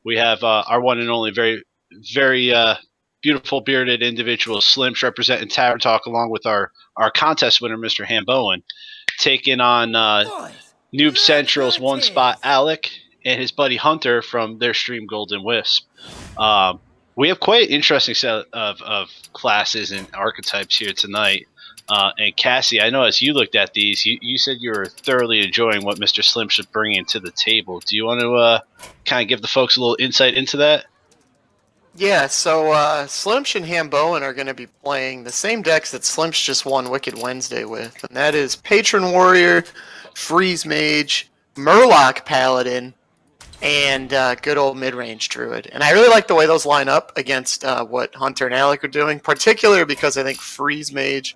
We have our one and only very beautiful bearded individual, Slims, representing Tavern Talk, along with our contest winner, Mr. Hambowen, taking on Noob Central's one spot Alec and his buddy Hunter from their stream Golden Wisp. We have quite an interesting set of classes and archetypes here tonight. And Cassie, I know as you looked at these, you said you were thoroughly enjoying what Mr. Slim should bring into the table. Do you want to kind of give the folks a little insight into that? Yeah, so Slimsh and Hambowen are going to be playing the same decks that Slimsh just won Wicked Wednesday with, and that is Patron Warrior, Freeze Mage, Murloc Paladin, and good old mid-range Druid. And I really like the way those line up against what Hunter and Alec are doing, particularly because I think Freeze Mage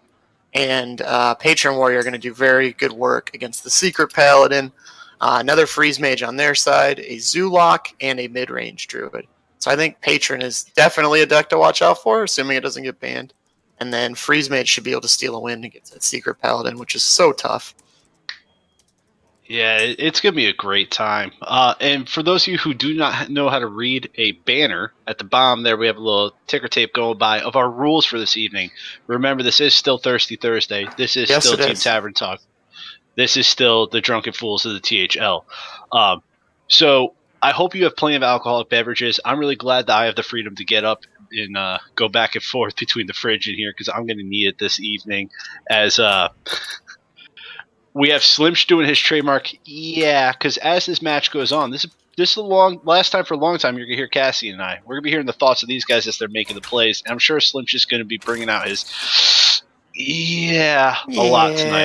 and Patron Warrior are going to do very good work against the Secret Paladin, another Freeze Mage on their side, a Zoolock, and a mid-range Druid. So I think Patron is definitely a deck to watch out for, assuming it doesn't get banned. And then Freeze Mage should be able to steal a win against that Secret Paladin, which is so tough. Yeah, it's going to be a great time. And for those of you who do not know how to read a banner, at the bottom there we have a little ticker tape going by of our rules for this evening. Remember, this is still Thirsty Thursday. This is still Team Tavern Talk. This is still the Drunken Fools of the THL. So I hope you have plenty of alcoholic beverages. I'm really glad that I have the freedom to get up and go back and forth between the fridge and here because I'm going to need it this evening as we have Slimsh doing his trademark. Yeah, because as this match goes on, this is the last time for a long time you're going to hear Cassie and I. We're going to be hearing the thoughts of these guys as they're making the plays. And I'm sure Slimsh is going to be bringing out his a lot tonight,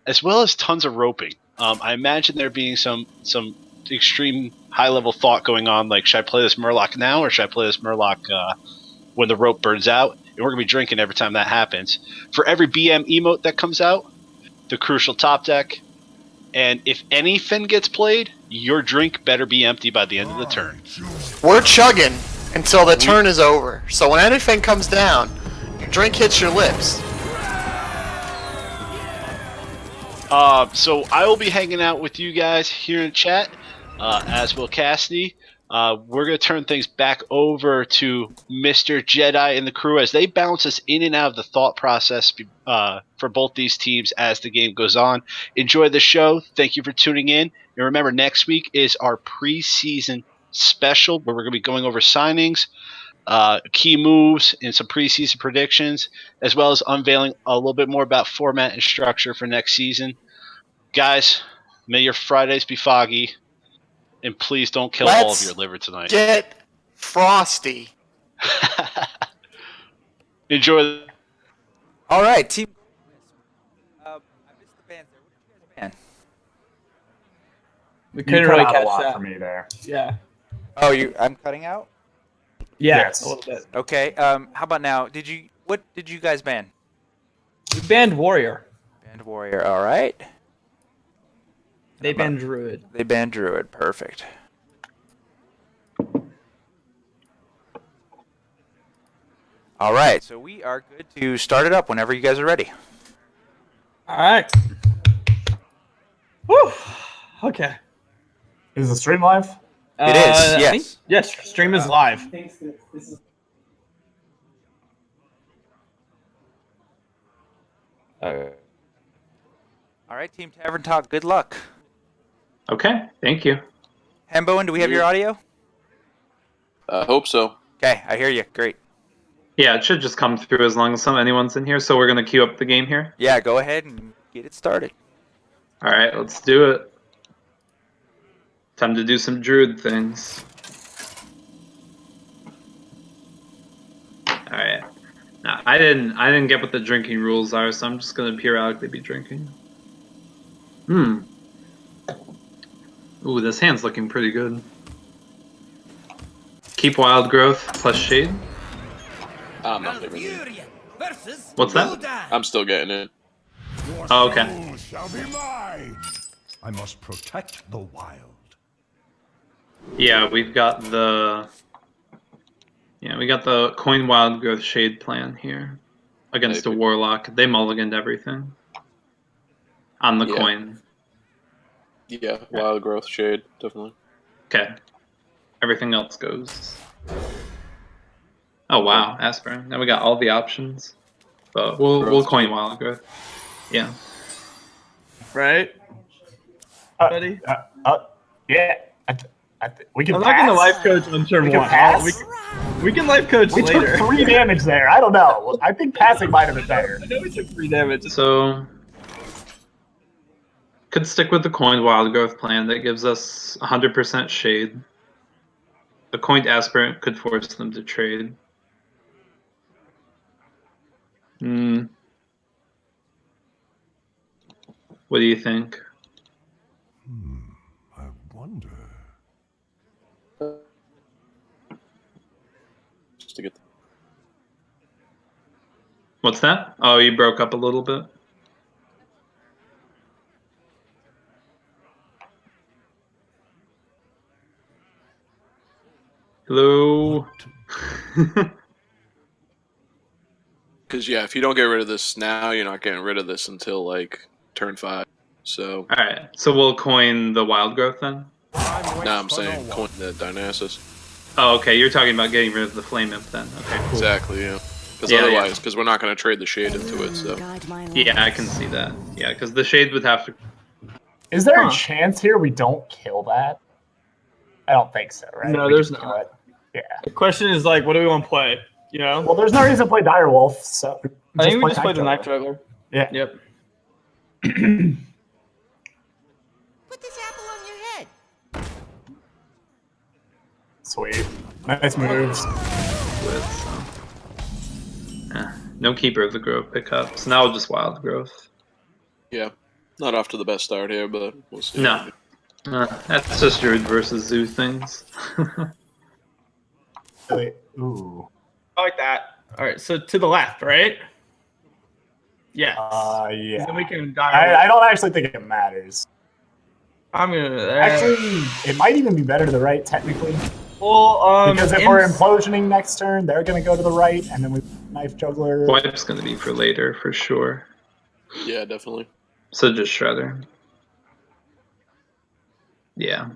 as well as tons of roping. I imagine there being some extreme high level thought going on, like should I play this Murloc now or should I play this Murloc when the rope burns out? And we're gonna be drinking every time that happens. For every BM emote that comes out, the crucial top deck, and if anything gets played, your drink better be empty by the end of the turn. We're chugging until the turn is over. So when anything comes down, your drink hits your lips. So I will be hanging out with you guys here in chat, as will Cassidy. We're going to turn things back over to Mr. Jedi and the crew as they bounce us in and out of the thought process for both these teams as the game goes on. Enjoy the show. Thank you for tuning in. And remember, next week is our preseason special where we're going to be going over signings, key moves, and some preseason predictions, as well as unveiling a little bit more about format and structure for next season. Guys, may your Fridays be foggy, and please don't kill all of your liver tonight. Get frosty. Enjoy. All right, team. I missed the bands there. What did you guys ban? We couldn't really catch a lot that for me there. Yeah. Oh, I'm cutting out? Yeah, Yes. a little bit. Okay. How about now? What did you guys ban? We banned Warrior. Banned Warrior. All right. They banned Druid. They banned Druid. Perfect. All right. So we are good to start it up whenever you guys are ready. All right. Woo. Okay. Is the stream live? It is. Yes. Yes. Stream is live. All right, Team Tavern Talk. Good luck. Okay, thank you. Hambowen, do we have your audio? I hope so. Okay, I hear you. Great. Yeah, it should just come through as long as anyone's in here. So we're going to queue up the game here? Yeah, go ahead and get it started. All right, let's do it. Time to do some druid things. All right. Now, I didn't get what the drinking rules are, so I'm just going to periodically be drinking. Ooh, this hand's looking pretty good. Keep wild growth plus shade. I'm not getting it. What's that? I'm still getting it. Oh, okay. Shall be mine. I must protect the wild. Yeah, we got the coin wild growth shade plan here against a warlock. They mulliganed everything on the coin. Yeah, wild growth shade, definitely. Okay. Everything else goes. Oh wow, aspirin. Now we got all the options. But we'll coin wild growth. Yeah. Right? Uh, Ready? Yeah. We can I'm pass. not gonna life coach on turn We can 1. pass. We can life coach We later. took 3 damage there. I don't know. I think passing might have been better. I know we took 3 damage. So could stick with the coined wild growth plan that gives us 100% shade. The coined aspirant could force them to trade. What do you think? I wonder. Just to get. What's that? Oh, you broke up a little bit. Hello. Because yeah, if you don't get rid of this now, you're not getting rid of this until like turn 5. So. All right. So we'll coin the wild growth then. Now I'm saying coin the Dionysus. Oh, okay. You're talking about getting rid of the flame imp then. Okay, cool. Exactly. Yeah. Because Yeah, otherwise, because we're not going to trade the shade into it. So. Yeah, I can see that. Yeah, because the shade would have to. Is there a chance here we don't kill that? I don't think so, right? No, We there's can kill not. it. Yeah. The question is like, what do we want to play? You know? Well, there's no reason to play Direwolf, so I think we just play played the Knife Juggler. Yeah. Yep. Put this apple on your head. Sweet. Nice moves. No keeper of the grove pickup. So now just wild growth. Yeah. Not off to the best start here, but we'll see. No. That's just Druid versus Zoo things. Ooh. I like that. All right, so to the left, right? Yes. Yeah. Then we can die. I don't actually think it matters. I'm gonna. Actually, it might even be better to the right, technically. Well, Because if we're implosioning next turn, they're going to go to the right, and then we Knife Juggler. Wipe's going to be for later, for sure. Yeah, definitely. So just Shredder. Yeah.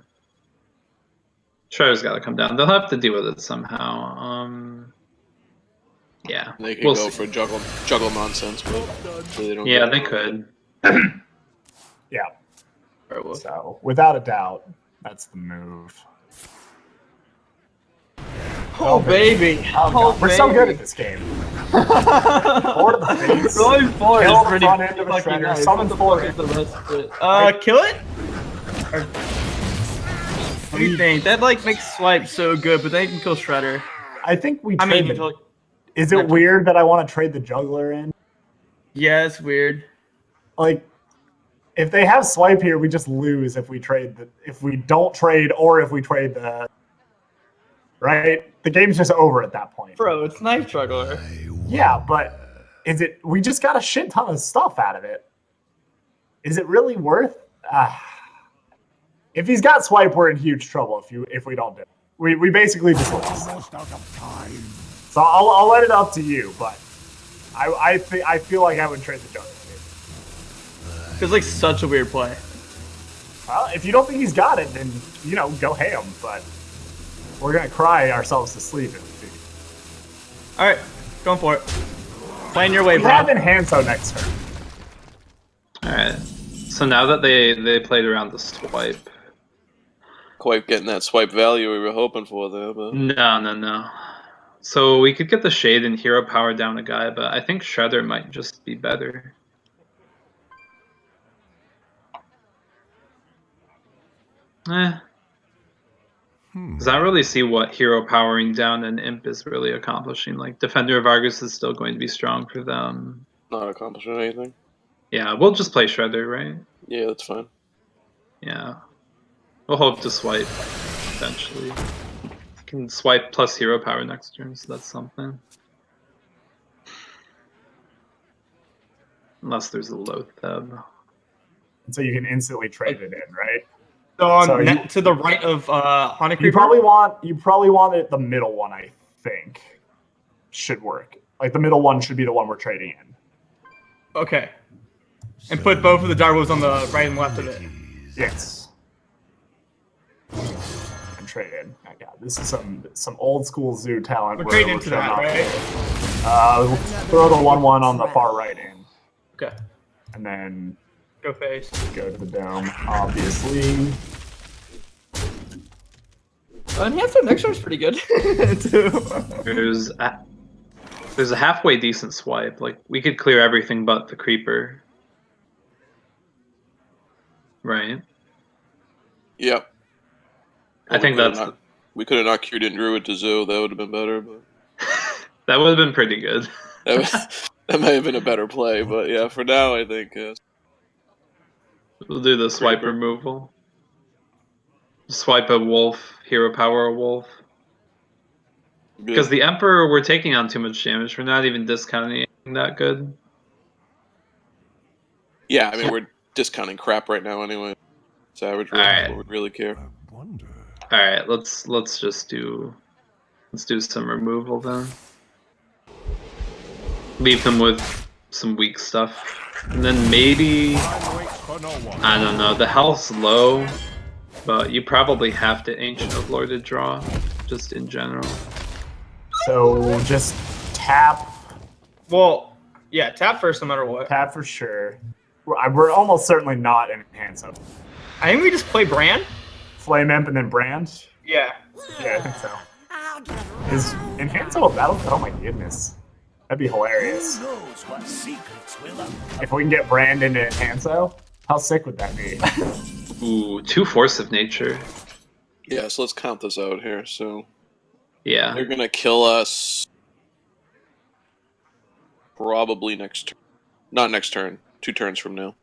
Shredder's got to come down. They'll have to deal with it somehow. Yeah. They could we'll go see. for juggle nonsense, but they don't. Yeah, they could. Yeah. So, without a doubt, that's the move. Oh, baby. Oh, we're so good at this game. Four to the face. Rolling 4 Kill is the pretty front end of a fucking Shredder. nice. Summon What the 4. fuck is the rest of it? Kill it? Or... What do you think? That like makes Swipe so good, but then you can kill Shredder. I think we I trade mean, the... Is it weird that I want to trade the Juggler in? yeah, it's weird. Like, if they have Swipe here, we just lose if we trade the... If we don't trade, or if we trade the... Right? The game's just over at that point. Bro, it's Knife Juggler. Yeah, but is it? We just got a shit ton of stuff out of it. Is it really worth? If he's got Swipe, we're in huge trouble. If we don't do it, we basically just lose. Almost out of time. So I'll let it up to you, but I feel like I would trade the Juggler. It's like such a weird play. Well, if you don't think he's got it, then go ham. But we're gonna cry ourselves to sleep if we do. All right, going for it. Playing your way, We bro. have Enhanso next turn. Alright. So now that they played around the Swipe. Quite getting that swipe value we were hoping for there, but No. So we could get the Shade and Hero Power down a guy, but I think Shredder might just be better. Because I don't really see what hero powering down an imp is really accomplishing. Like, Defender of Argus is still going to be strong for them. not accomplishing anything. Yeah, we'll just play Shredder, right? Yeah, that's fine. Yeah. We'll hope to swipe eventually. Can swipe plus hero power next turn, so that's something. Unless there's a Loatheb. So you can instantly trade it in, right? So on So to the right of Haunted You Creeper. probably want it the middle one, I think. Should work. Like the middle one should be the one we're trading in. Okay. And put both of the direwolves on the right and left of it. Yes. And trade in. Oh, God, this is some old school zoo talent. We're where trading we're into showing that, off right? here. We'll throw the 1/1 on the far right in, Okay. and then Go face. go to the dome. Obviously, Enhancer next turn's pretty good too. There's a halfway decent swipe. Like we could clear everything but the creeper. Right. Yep. I think that's we could have not queued in Druid to Zoo. That would have been better, but that would have been pretty good. that might have been a better play. But yeah, for now, I think We'll do the swipe Creeper. removal. Swipe a wolf, hero power a wolf. Because the Emperor, we're taking on too much damage. We're not even discounting anything that good. yeah, I mean we're discounting crap right now anyway. Savage roll is what would really care. All right, let's just do some removal then. Leave them with some weak stuff, and then maybe I don't know. The health's low, but you probably have to Ancient of Lore to draw, just in general. so just tap. Well, yeah, tap first no matter what. Tap for sure. We're almost certainly not in Enhance Up. I think we just play Brand. Flame Imp and then Brand. Yeah. Yeah, I think so. Is Enhance Up a battle? Oh my goodness. That'd be hilarious. If we can get Brand into Enhanso, how sick would that be? Ooh, 2 Force of Nature. Yeah, so let's count this out here. So Yeah. they're gonna kill us probably next turn. Not next turn. 2 turns from now.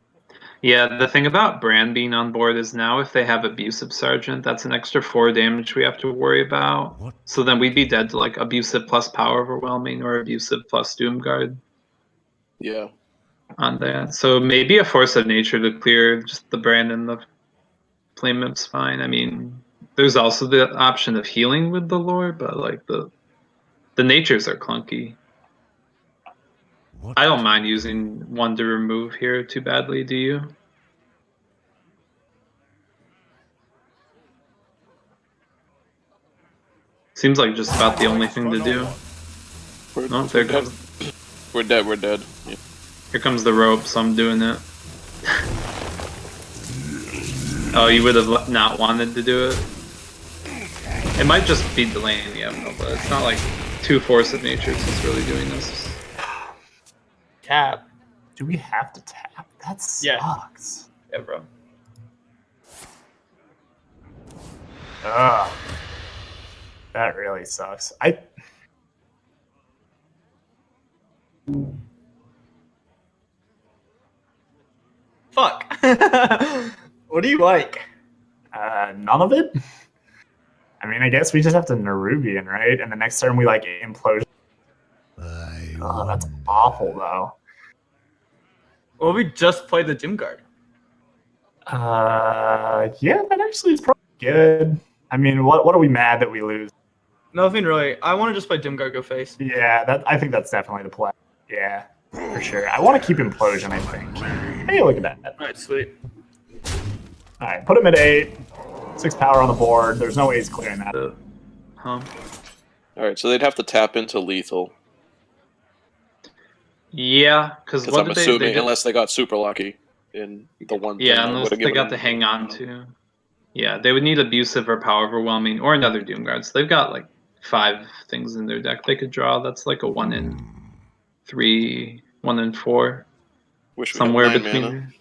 Yeah, the thing about Bran being on board is now if they have Abusive Sergeant, that's an extra 4 damage we have to worry about. So then we'd be dead to like Abusive plus Power Overwhelming or Abusive plus Doomguard Yeah. on that. So maybe a Force of Nature to clear just the Bran and the Flame Imp's fine. I mean, there's also the option of healing with the lore, but like the natures are clunky. I don't mind using 1 to remove here too badly, do you? Seems like just about the only thing to do. Oh, there goes. We're dead. We're dead. Yeah. Here comes the rope, so I'm doing it. Oh, you would have not wanted to do it? It might just be delaying the Emerald, but it's not like 2 Force of Natures is really doing this. Tap. Do we have to tap? That sucks. Yeah, bro. Ugh. That really sucks. Fuck. What do you like? None of it? I mean, I guess we just have to Nerubian, right? And the next turn we like Implosion. Oh, that's awful, though. Well, we just played the Doomguard. Yeah, that actually is probably good. I mean, what are we mad that we lose? Nothing really. I want to just play Doomguard go face. Yeah, I think that's definitely the play. Yeah, for sure. I want to keep Implosion, I think. Hey, look at that. Alright, sweet. Alright, put him at 8. 6 power on the board. There's no way he's clearing that. Alright, so they'd have to tap into lethal. Yeah, because I'm assuming, unless they got super lucky in the one thing. Yeah, unless they got to hang on to. Yeah, they would need Abusive or Power Overwhelming or another Doomguard. So they've got like 5 things in their deck they could draw. That's like a 1 in 3, 1 in 4. Somewhere between there.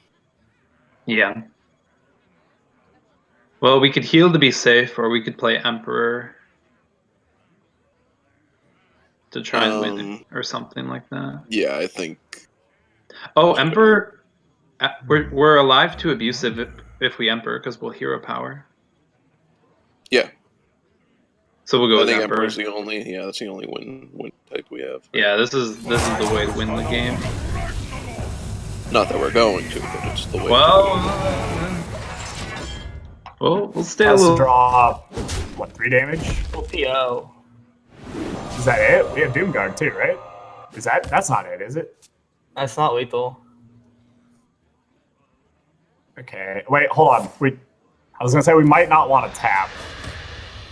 Yeah. Well, we could heal to be safe, or we could play Emperor to try and win it, or something like that. Yeah, I think. Oh, Emperor, we're alive to Abusive if we Emperor, because we'll hero power. Yeah. So we'll go with Emperor. Emperor's the only. Yeah, that's the only win type we have. Yeah, this is the way to win the game. Not that we're going to, but it's the way. Well, we'll stay Has a little. to draw, what, 3 damage? PO. Is that it? We have Doomguard too, right? That's not it, is it? That's not lethal. Okay. Wait, hold on. I was gonna say we might not want to tap.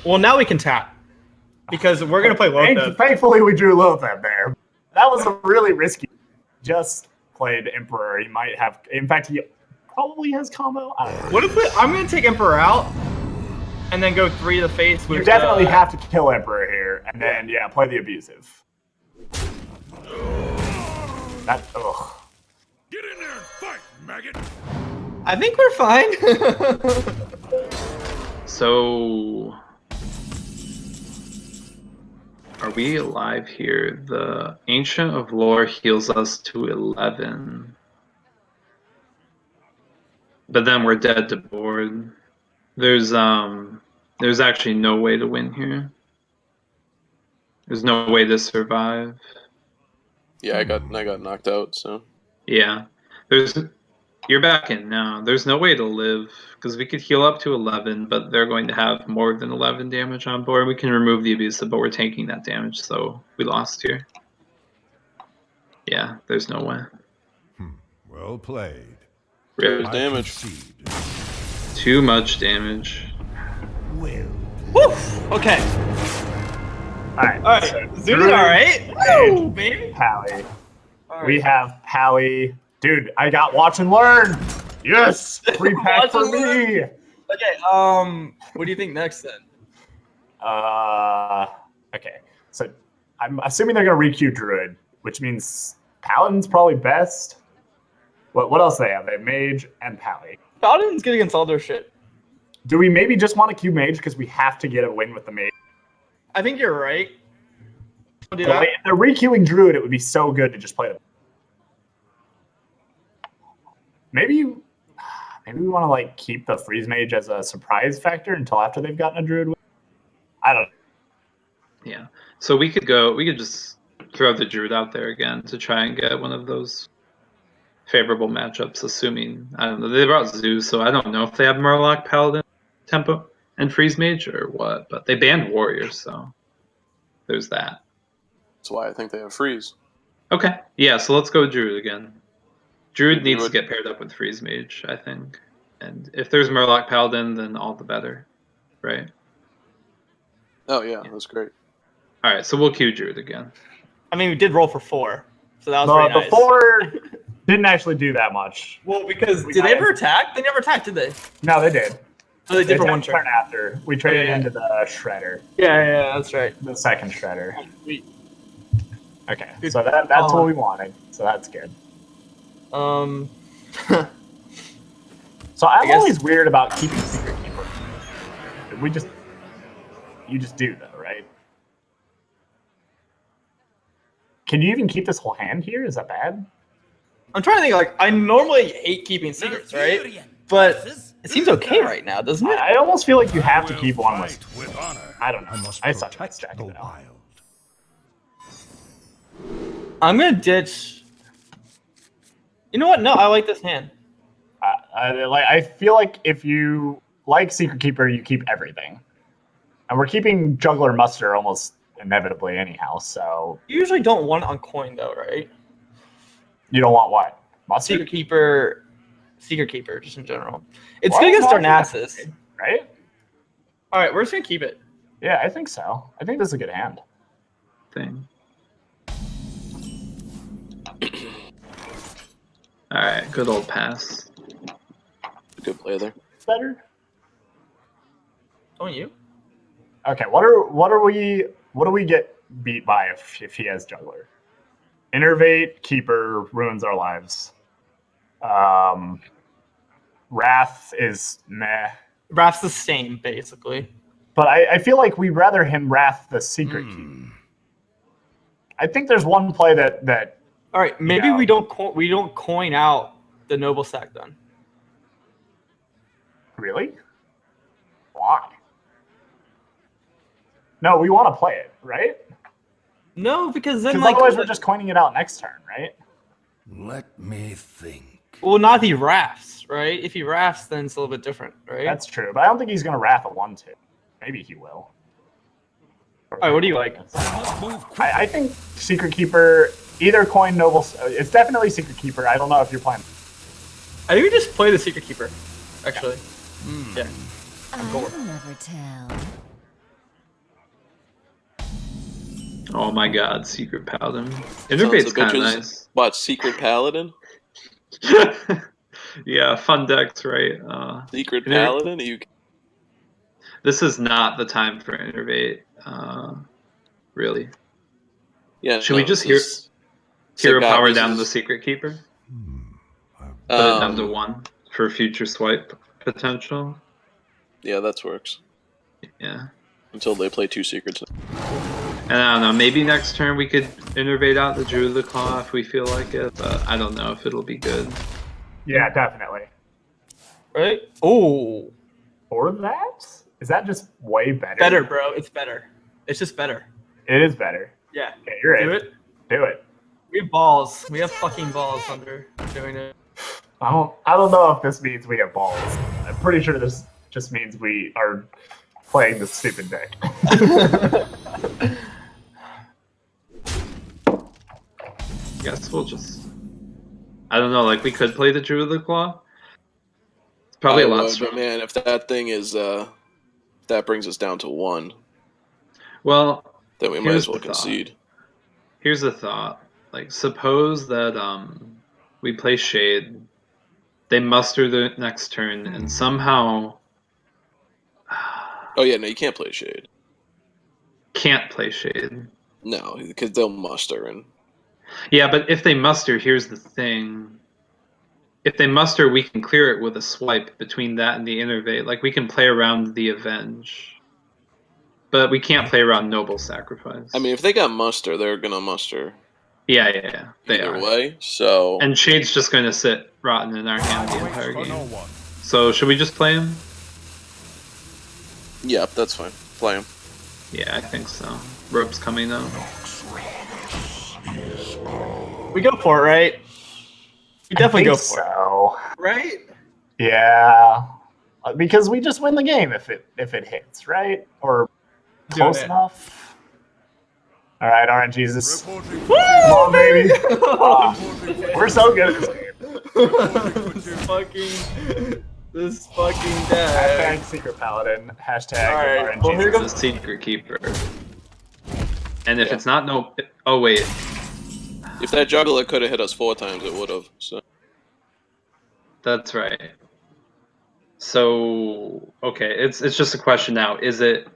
Well, now we can tap because we're gonna play Lothar. Thankfully, we drew Lothar there. That was a really risky. Just played Emperor. He might have. In fact, he probably has combo. I don't know. What if I'm gonna take Emperor out and then go 3 to the face? With, You definitely have to kill Emperor here, and then play the abusive. That ugh. Get in there and fight, maggot! I think we're fine. So, are we alive here? The Ancient of Lore heals us to 11. But then we're dead to board. There's actually no way to win here. There's no way to survive. Yeah, I got knocked out. So Yeah, you're back in now. There's no way to live because we could heal up to 11, but they're going to have more than 11 damage on board. We can remove the abusive, but we're taking that damage, so we lost here. Yeah, there's no way. Well played. Really? there's damage. Concede. Too much damage. Well. Woo! Okay. Alright. So Zooted alright? Woo, baby. Pally. We have Pally. Dude, I got Watch and Learn. Yes, free pack for me. Okay. What do you think next then? Okay. So I'm assuming they're gonna re-queue Druid, which means Paladin's probably best. What else do they have? They have Mage and Pally. Paladin's good against all their shit. Do we maybe just want to queue Mage because we have to get a win with the Mage? I think you're right. I'll do Well, that. if they're re-queuing Druid, it would be so good to just play them. Maybe we want to like keep the Freeze Mage as a surprise factor until after they've gotten a Druid win. I don't know. Yeah. So we could just throw the Druid out there again to try and get one of those favorable matchups, assuming, I don't know, they brought Zeus, so I don't know if they have Murloc, Paladin, Tempo, and Freeze Mage or what, but they banned Warriors, so there's that. That's why I think they have freeze. Okay, yeah, so let's go Druid again. Druid Druid. needs to get paired up with Freeze Mage, I think. And if there's Murloc Paladin, then all the better, right? Oh yeah, that's great. Alright, so we'll queue Druid again. I mean, we did roll for 4, so that was pretty nice. The 4 didn't actually do that much. Well, because did they ever attack? They never attacked, did they? No, they did. So they did for one attacked turn. after. We traded Yeah. into the Shredder, Yeah, that's right. the second Shredder. Sweet. Okay, Good so that's call. what we wanted. So that's good. Um, So I'm guess- always weird about keeping Secret Keeper. You just do though, right? Can you even keep this whole hand here? Is that bad? I'm trying to think. Like, I normally hate keeping secrets, right? But it seems okay right now, doesn't it? I almost feel like you have to keep one Fight with. with honor. I don't know. I must I suck at protect stacking the it out. wild. I'm gonna ditch. You know what? No, I like this hand. I feel like if you like Secret Keeper, you keep everything, and we're keeping Juggler Muster almost inevitably anyhow. So You usually don't want it on coin though, right? you don't want what Muster, Secret Keeper, just in general. It's Why good against not? Darnassus. right? All right, we're just gonna keep it. Yeah, I think so. I think this is a good hand. Thing. Alright, good old pass. Good play there. Better. Don't you? Okay, what do we get beat by if he has Juggler? Innervate, Keeper, ruins our lives. Wrath is meh. Wrath's the same, basically. But I feel like we'd rather him Wrath the Secret Key. I think there's one play that All right, maybe Yeah. we don't coin out the noble stack then. really? Why? No, we want to play it, right? No, because then Because like otherwise we're just coining it out next turn, right? Let me think. well, not if he rafts, right? If he rafts, then it's a little bit different, right? That's true, but I don't think he's going to Wrath a 1-2. Maybe he will. All right, what do you like? I think Secret Keeper, either coin Noble. It's definitely Secret Keeper. I don't know if you're playing. I think we just play the Secret Keeper, actually. Yeah. I'll never tell. Oh my god, Secret Paladin. Sons Innervate's of kind of bitches. nice. What, Secret Paladin? Yeah, fun decks, right? Secret Inner- Paladin? You This is not the time for Innervate, really. Yeah, Should we just hero God, power this down the is- Secret Keeper? Put it down to 1 for future swipe potential. Yeah, that works. Yeah. Until they play 2 secrets. And I don't know, maybe next turn we could innervate out the Druid of the Claw if we feel like it, but I don't know if it'll be good. Yeah, definitely. Right? Oh, Or that? Is that just way better? better, bro. It's better. It's just better. It is better. Yeah. Okay, you're Do in. it. Do it. We have balls. We have fucking balls under doing it. I don't know if this means we have balls. I'm pretty sure this just means we are playing this stupid deck. Guess we'll just... I don't know, like we could play the Druid of the Claw. It's probably I a lot would, stronger. but man, if that thing is that brings us down to 1, Well, then we might here's as well the thought. concede. Here's the thought. Like, suppose that we play Shade, they muster the next turn, and somehow Oh yeah, no, you can't play Shade. can't play Shade. No, because they'll muster and Yeah, but if they muster, here's the thing. If they muster, we can clear it with a swipe between that and the Innervate. Like, we can play around the Avenge. But we can't play around Noble Sacrifice. I mean, if they got muster, they're gonna muster Yeah. They either are. way. So And Shade's just going to sit rotten in our hand the entire For no game. one. So, should we just play him? yeah, that's fine. Play him. Yeah, I think so. Rope's coming though. We go for it, right? We definitely I go think for it, so. right? Yeah. Because we just win the game if it hits, right? Or Doing close it. this. All right, RNGs. This Reporting come on, baby. Ah, Reporting we're so good at this game. This fucking deck. Hashtag Secret Paladin. Hashtag All right, RNGs. well, here It's goes- a Secret Keeper. And if Yeah. it's not no... Oh, wait. If that juggler could have hit us 4 times, it would have. So That's right. So, okay, it's just a question now. Is it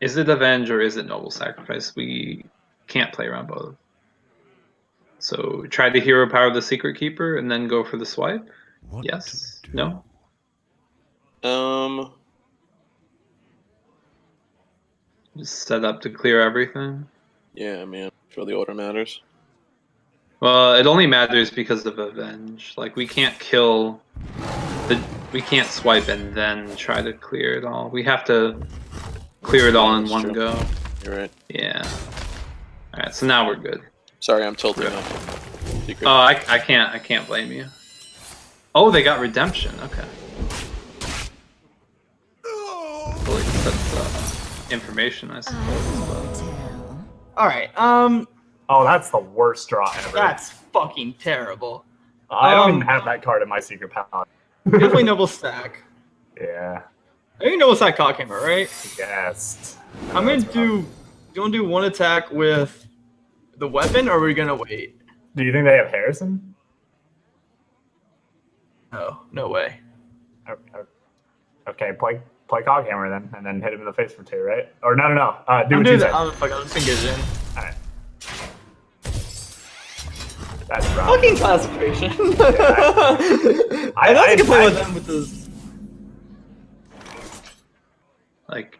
Avenge or is it Noble Sacrifice? We can't play around both. So, try to hero power the Secret Keeper and then go for the swipe? What Yes? to do? No? Just set up to clear everything? yeah, man. Sure, the order matters. Well, it only matters because of Avenge. Like, we can't kill we can't swipe and then try to clear it all. We have to clear it all in That's one true. go. You're right. Yeah. Alright, so now we're good. Sorry, I'm tilting Yeah. up. Secret. Oh, I can't blame you. Oh, they got redemption. Okay. Well, that's information, I suppose. All right. Oh, that's the worst draw ever. That's fucking terrible. I don't even have that card in my Secret Paladin. Definitely Noble Stack. Yeah. I think Noble Stack Cockhammer, right? Yes. I'm gonna do. Do you want to do one attack with the weapon, or are we gonna wait? Do you think they have Harrison? No, no way. Okay, play Coghammer then, and then hit him in the face for 2, right? Or no. Do I'm what you doing said. that. I'm just engaging. Alright. That's rough. Fucking classification. I I- can play I- with them with this. Like,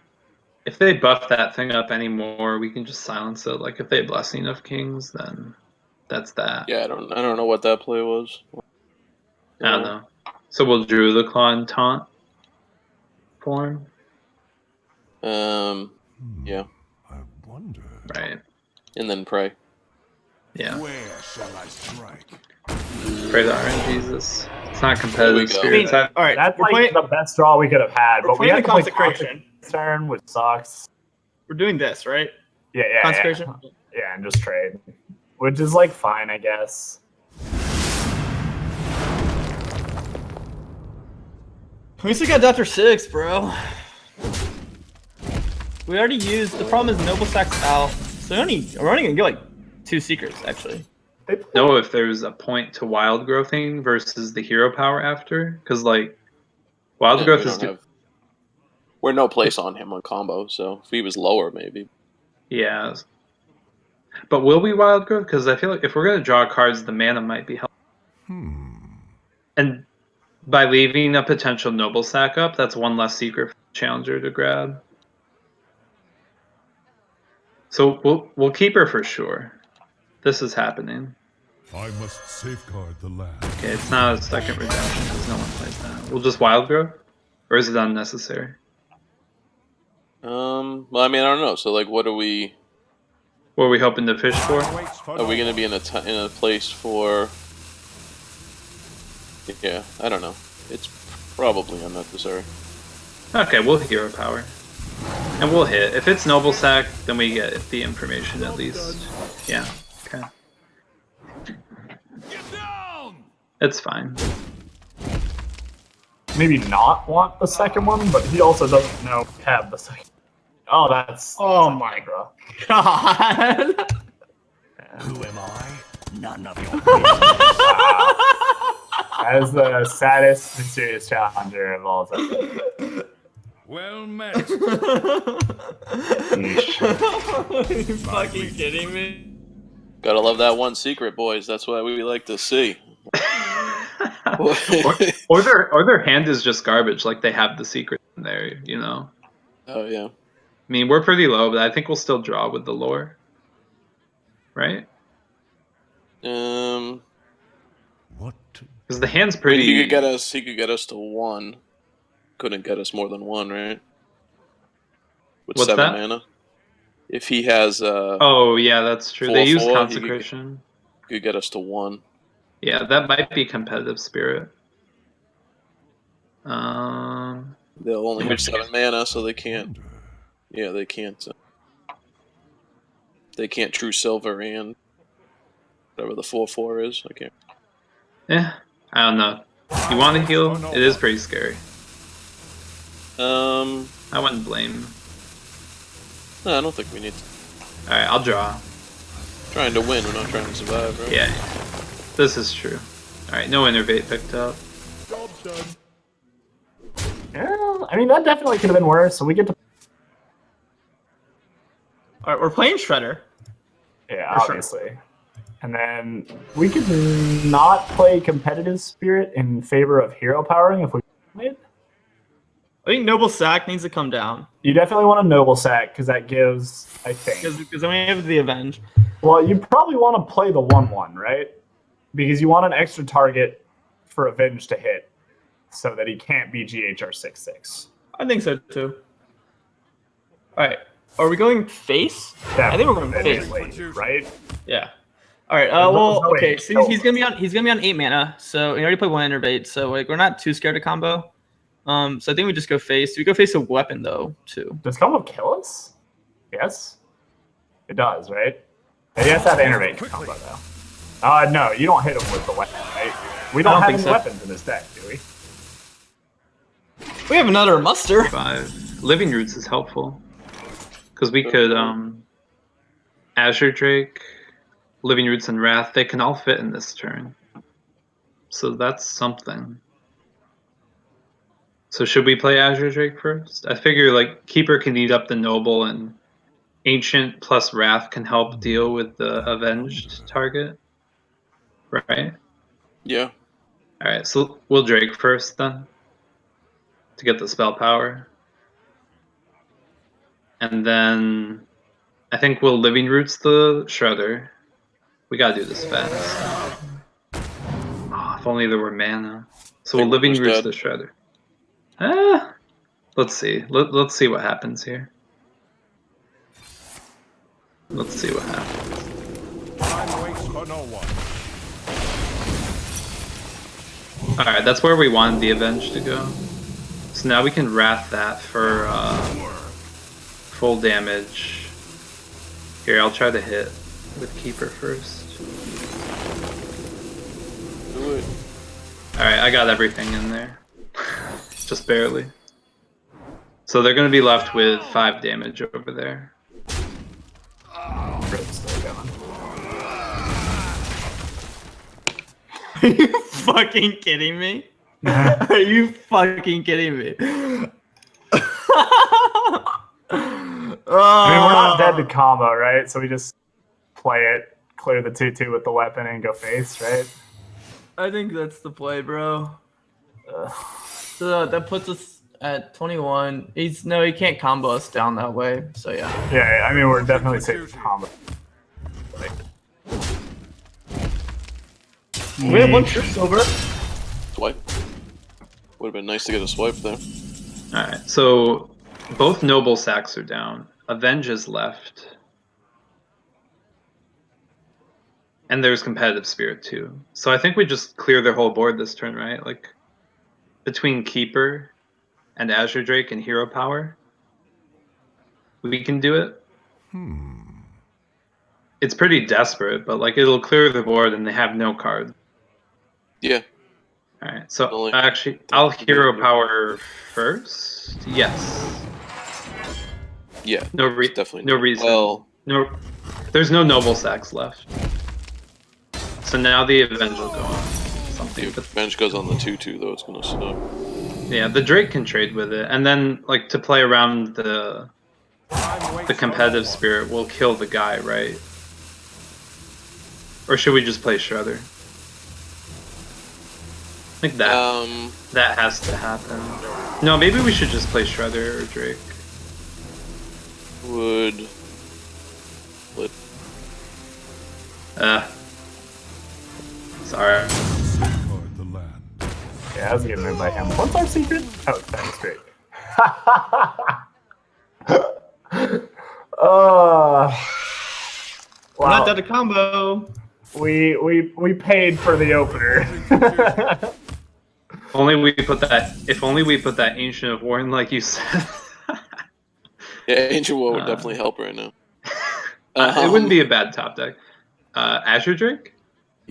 if they buff that thing up anymore, we can just silence it. Like, if they Blessing of Kings, then that's that. Yeah, I don't know what that play was. I don't know. So we'll Drew the Claw and taunt form. Yeah, I wonder. Right. and then pray. Yeah. Where shall I strike? Pray to RNGesus. It's not There competitive we go. spirits. All right, That's we're like playing, the best draw we could have had, we're but we playing had the to play consecration. Turn, which sucks. We're doing this, right? Yeah. Consecration. Yeah, and just trade, which is like fine, I guess. We still got Dr. Six, bro. We already used. The problem is Noble Stack's out. So we're only gonna get like 2 secrets actually. No, if there's a point to wild growthing versus the hero power after, because like wild Yeah, growth we is don't have. We're no place on him on combo, so if he was lower, maybe. yeah. But will we wild growth? Because I feel like if we're gonna draw cards, the mana might be helpful. And by leaving a potential noble sack up, that's one less secret for the challenger to grab. So we'll keep her for sure. This is happening. I must safeguard the land. Okay, it's not a second redemption because no one plays that. We'll just wild growth? Or is it unnecessary? Well, I mean, I don't know. So, like, what are we? What are we hoping to fish for? Are we going to be in a place for? Yeah, I don't know. It's probably unnecessary. Okay, we'll hero power. And we'll hit. If it's noble sack, then we get the information at least. Yeah, okay. It's fine. Maybe not want the second one, but he also doesn't know have the second. Oh, that's. Oh my bro. god. Who am I? None of your That is the saddest mysterious challenger of all time. Well met. Are you fucking kidding me? Gotta love that one secret, boys. That's what we like to see. or their hand is just garbage, like they have the secret in there, you know? Oh, yeah. I mean, we're pretty low, but I think we'll still draw with the lore. Right? What? Because the hand's pretty... He could get us to 1. Couldn't get us more than 1, right? With What's 7 that? mana. If he has Oh, yeah, that's true. They use 4/4, Consecration. He could get us to 1. Yeah, that might be competitive spirit. They'll only have 7 mana, so they can't. Yeah, they can't. They can't true silver and whatever the 4/4 is. I can't. Yeah, I don't know. You want to heal? It is pretty scary. I wouldn't blame. No, I don't think we need to. All right, I'll draw. Trying to win, we're not trying to survive, right? Yeah, this is true. All right, no innervate picked up. Job's done. Yeah, I mean, that definitely could have been worse, so we get to. Alright, we're playing Shredder. Yeah, For sure. obviously. And then we could not play competitive spirit in favor of hero powering if we made. I think Noble Sack needs to come down. You definitely want a noble sack because that gives, I think. Because then we have the Avenge. Well, you probably want to play the 1/1, right? Because you want an extra target for Avenge to hit so that he can't be GHR 6/6. I think so too. Alright. Are we going face? I think we're going face. Right? Yeah. Alright, No, well, wait, okay, so no. he's gonna be on 8 mana, so he already played 1 innervate, so like we're not too scared of combo. So I think we just go face. We go face a weapon though, too. Does combo kill us? Yes? It does, right? He has to have innervate combo though. No, you don't hit him with the weapon, right? We don't have any weapons in this deck, do we? We have another muster. 5. Living Roots is helpful. Because we could, Azure Drake, Living Roots, and Wrath, they can all fit in this turn. So that's something. So should we play Azure Drake first? I figure, like, Keeper can eat up the Noble, and Ancient plus Wrath can help deal with the Avenged target. Right? Yeah. Alright, so we'll Drake first, then. To get the spell power. And then I think we'll Living Roots the Shredder. We gotta do this fast. Oh, if only there were mana. So we'll Living Roots the Shredder. Let's see. Let's see what happens here. Let's see what happens. Time waits for no one. Alright, that's where we wanted the Avenge to go. So now we can Wrath that for full damage. Here, I'll try to hit with Keeper first. Do it. Alright, I got everything in there. Just barely. So they're going to be left with 5 damage over there. Road's still going. Are you fucking kidding me? Are you fucking kidding me? I mean, we're not dead to combo, right? So we just play it, clear the 2-2 with the weapon, and go face, right? I think that's the play, bro. Ugh. So that puts us at 21. He can't combo us down that way. So yeah. Yeah, I mean, we're definitely safe to combo. Like, We have one true silver. Swipe. Would have been nice to get a swipe there. Alright, so both noble sacks are down. Avenge is left. And there's competitive spirit too. So I think we just clear their whole board this turn, right? Like between Keeper and Azure Drake and Hero Power. We can do it. It's pretty desperate, but like it'll clear the board and they have no cards. Yeah. Alright, so Only- actually I'll Hero Power first. Yes. Yeah. Definitely. No reason. Well, No, there's no noble sacks left. So now the Avenge will go on something. the bench goes on the 2-2 though. It's gonna suck. Yeah, the Drake can trade with it, and then like to play around the competitive spirit, we'll kill the guy, right? Or should we just play Shredder? I think that has to happen. No, maybe we should just play Shredder or Drake. Would. Sorry. Safeguard the land. yeah, that was a good move by him. What's our secret? Oh, that's great. We're not wow. dead to combo. We paid for the opener. If only we put that Ancient of Warren like you said. Yeah, Ancient War would definitely help right now. It wouldn't be a bad top deck. Azure Drake?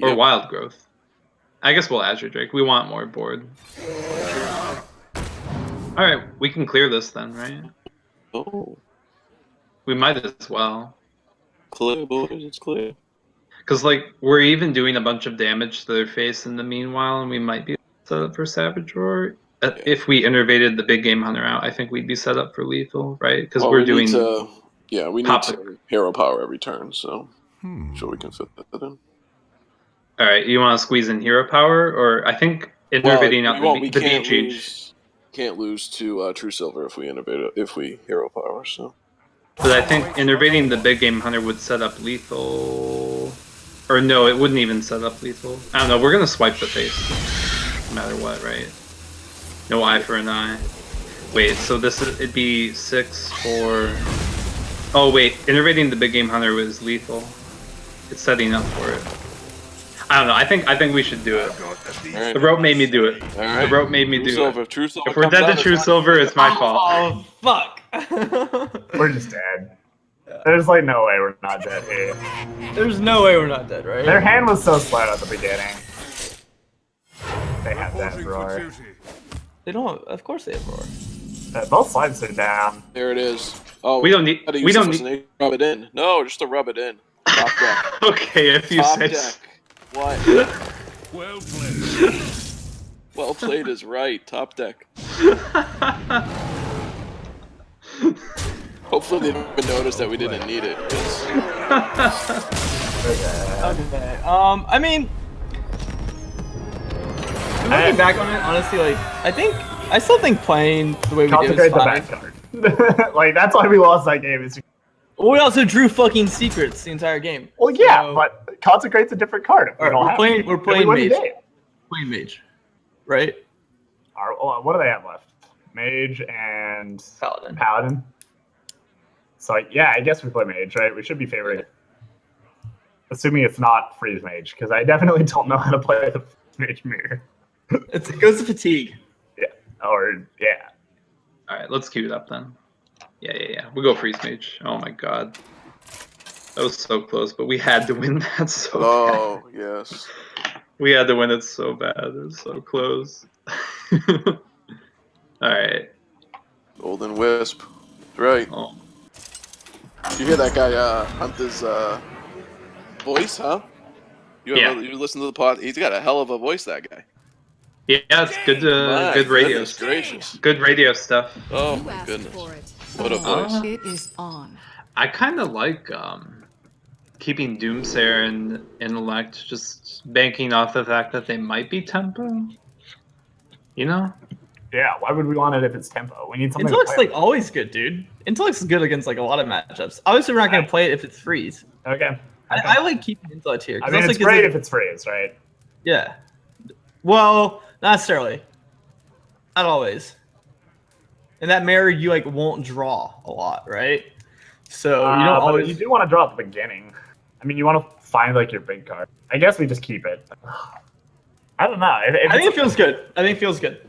Or Yep. Wild Growth? I guess we'll Azure Drake. We want more board. Alright, we can clear this then, right? Oh, We might as well. clear, boys. It's clear. Because, like, we're even doing a bunch of damage to their face in the meanwhile, and we might be set up for Savage Roar. If we innervated the big game hunter out, I think we'd be set up for lethal, right? Because Well, we're doing. we need pop- to hero power every turn, so sure we can fit that in. Alright, you want to squeeze in hero power? Or I think innervating out we the can't BGH. can't lose to True Silver if we innervate if we hero power. So But I think innervating the big game hunter would set up lethal. Or no, it wouldn't even set up lethal. I don't know, we're gonna swipe the face. No matter what, right? No eye for an eye. Wait, so it'd be 6 for... Oh wait, innervating the big game hunter was lethal. It's setting up for it. I don't know, I think we should do it. right. The rope made me do it. Alright. The rope made me True do Silver. it. True Silver If we're comes dead out, to True Silver, it's my fault. Oh fuck. We're just dead. There's like no way we're not dead here. There's no way we're not dead, right? Their hand was so slow at the beginning. They have that roar. They don't. Of course they have roar. Both sides are down. There it is. Oh, We don't need- gotta we use don't this as an rub it in. No, just to rub it in. Top deck. Okay, if you Top say deck. so. What? Well played. Well played is right. Top deck. Hopefully they didn't even notice that we didn't need it. 'cause- Okay. I mean, looking back on it, honestly, like I still think playing the way we did was Consecrate the fine. back card. Like that's why we lost that game. Is We also drew fucking secrets the entire game. well, yeah, So- but consecrate's a different card. If we Alright, don't we're have playing- it, we're then playing we win the mage. game. Playing mage, right? What do they have left? Mage and Paladin. Paladin. So yeah, I guess we play mage, right? We should be favored. Assuming it's not freeze mage, because I definitely don't know how to play the mage mirror. It goes to fatigue. Yeah. Or yeah. Alright, let's queue it up then. Yeah. We go freeze mage. Oh my god. That was so close, but we had to win that so bad. Oh, yes. We had to win it so bad. It was so close. Alright. Golden Wisp. Right. Oh. You hear that guy Hunter's voice, huh? You listen to the pod. He's got a hell of a voice, that guy. Yeah, it's good. My Good radio. goodness gracious. Good radio stuff. Oh You my asked goodness. for it. What a voice. It is on. I kind of like keeping Doomsayer and Intellect, just banking off the fact that they might be tempo. You know? Yeah, why would we want it if it's tempo? We need something. Intellect's to play like always good, dude. Intellect's good against like a lot of matchups. Obviously, we're not gonna play it if it's freeze. with. Okay. I like keeping Intellect here. I 'cause mean, that's, it's like, great like- if it's freeze, right? Yeah. Well, not necessarily. Not always. In that mirror, you like won't draw a lot, right? So you don't but always. You do want to draw at the beginning. I mean, you want to find like your big card. I guess we just keep it. I don't know. If I think it's- it feels good. I think it feels good.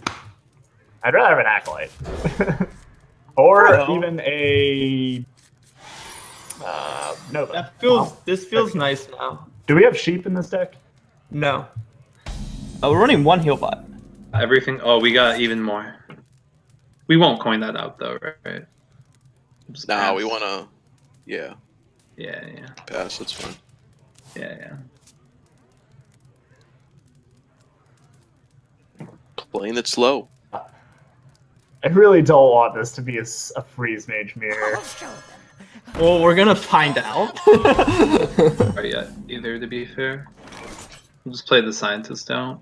I'd rather have an acolyte, or Well. even a Nova. That feels. Wow. This feels nice now. Do we have sheep in this deck? No. Oh, we're running one heal bot. Everything. Oh, we got even more. We won't coin that out though, right? Just Nah, pass. we wanna. Yeah, Yeah, yeah, pass. That's fine. yeah. Playing it slow. I really don't want this to be a freeze mage mirror. Well, we're gonna find out. Or yet, either to be fair. We'll just play the scientist out.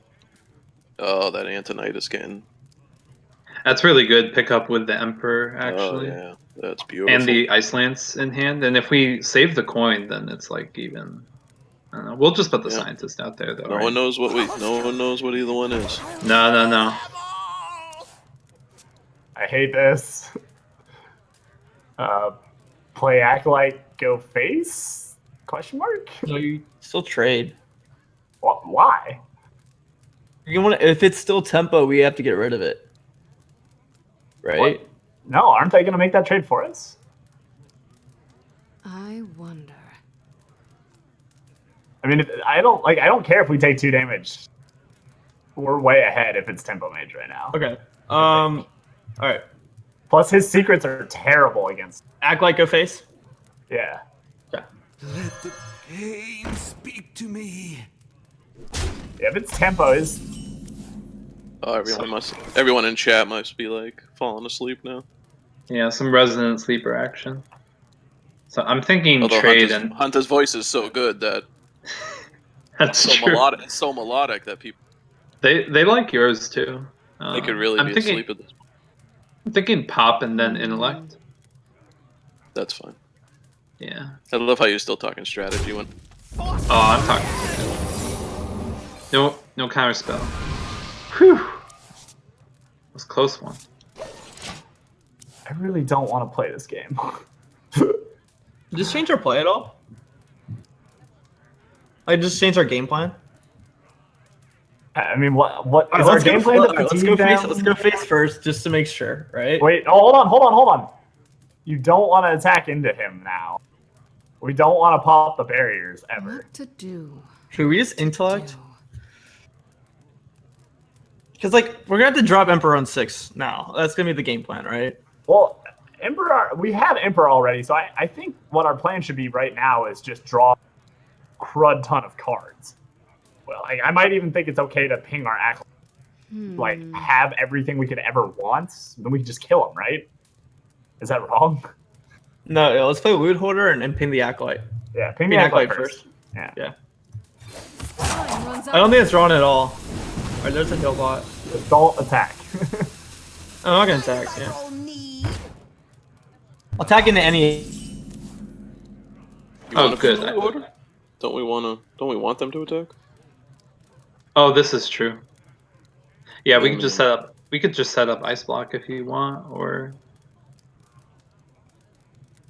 Oh, that Antonitis getting. That's really good. Pick up with the Emperor actually, Oh yeah, that's beautiful. and the Ice Lance in hand. And if we save the coin, then it's like even. I don't know. We'll just put the Yeah. scientist out there though. No right? one knows what No one knows what either one is. No. I hate this. Play acolyte, go face? Question mark? No, you still trade. Why? You want if it's still tempo, we have to get rid of it. Right? What? No, aren't they going to make that trade for us? I wonder. I mean, I don't care if we take 2 damage. We're way ahead if it's tempo mage right now. Okay. All right. Plus, his secrets are terrible against. Act like go face. Yeah. Let the pain speak to me. Yeah, if it's tempo, is Oh, everyone in chat must be like falling asleep now. Yeah, some resonant sleeper action. So I'm thinking Although trade Hunter's voice is so good that that's so true. melodic. It's so melodic that people They like yours too. they could really I'm be thinking, asleep at this point. I'm thinking pop and then intellect. That's fine. Yeah. I love how you're still talking strategy when. Oh, I'm talking. No counter spell. Whew. That was a close one. I really don't want to play this game. Just change our play at all? Like just change our game plan? I mean, what All right, is our let's go- game plan? all To right, let's fatigue go face. them? Let's go face first, just to make sure, right? Wait, hold on. You don't want to attack into him now. We don't want to pop the barriers ever. What to do? Should we just To intellect? do. Because like we're gonna have to drop Emperor on 6 now. That's gonna be the game plan, right? Well, Emperor, we have Emperor already, so I think what our plan should be right now is just draw a crud ton of cards. Well, I might even think it's okay to ping our acolyte, like have everything we could ever want. Then we can just kill him, right? Is that wrong? No, yeah, let's play Wood Holder and pin the Acolyte. Yeah, ping Pin the Acolyte acolyte first. Yeah. Yeah. Time runs I don't out. think it's drawn at all. Alright, there's a heal bot. Just don't attack. I'm not gonna attack, yeah. Roll knee. I'll attack into any. You Oh, wanna good. put the order? Don't we want them to attack? Oh, this is true. Yeah, we could just Mm. set up. We could just set up ice block if you want, or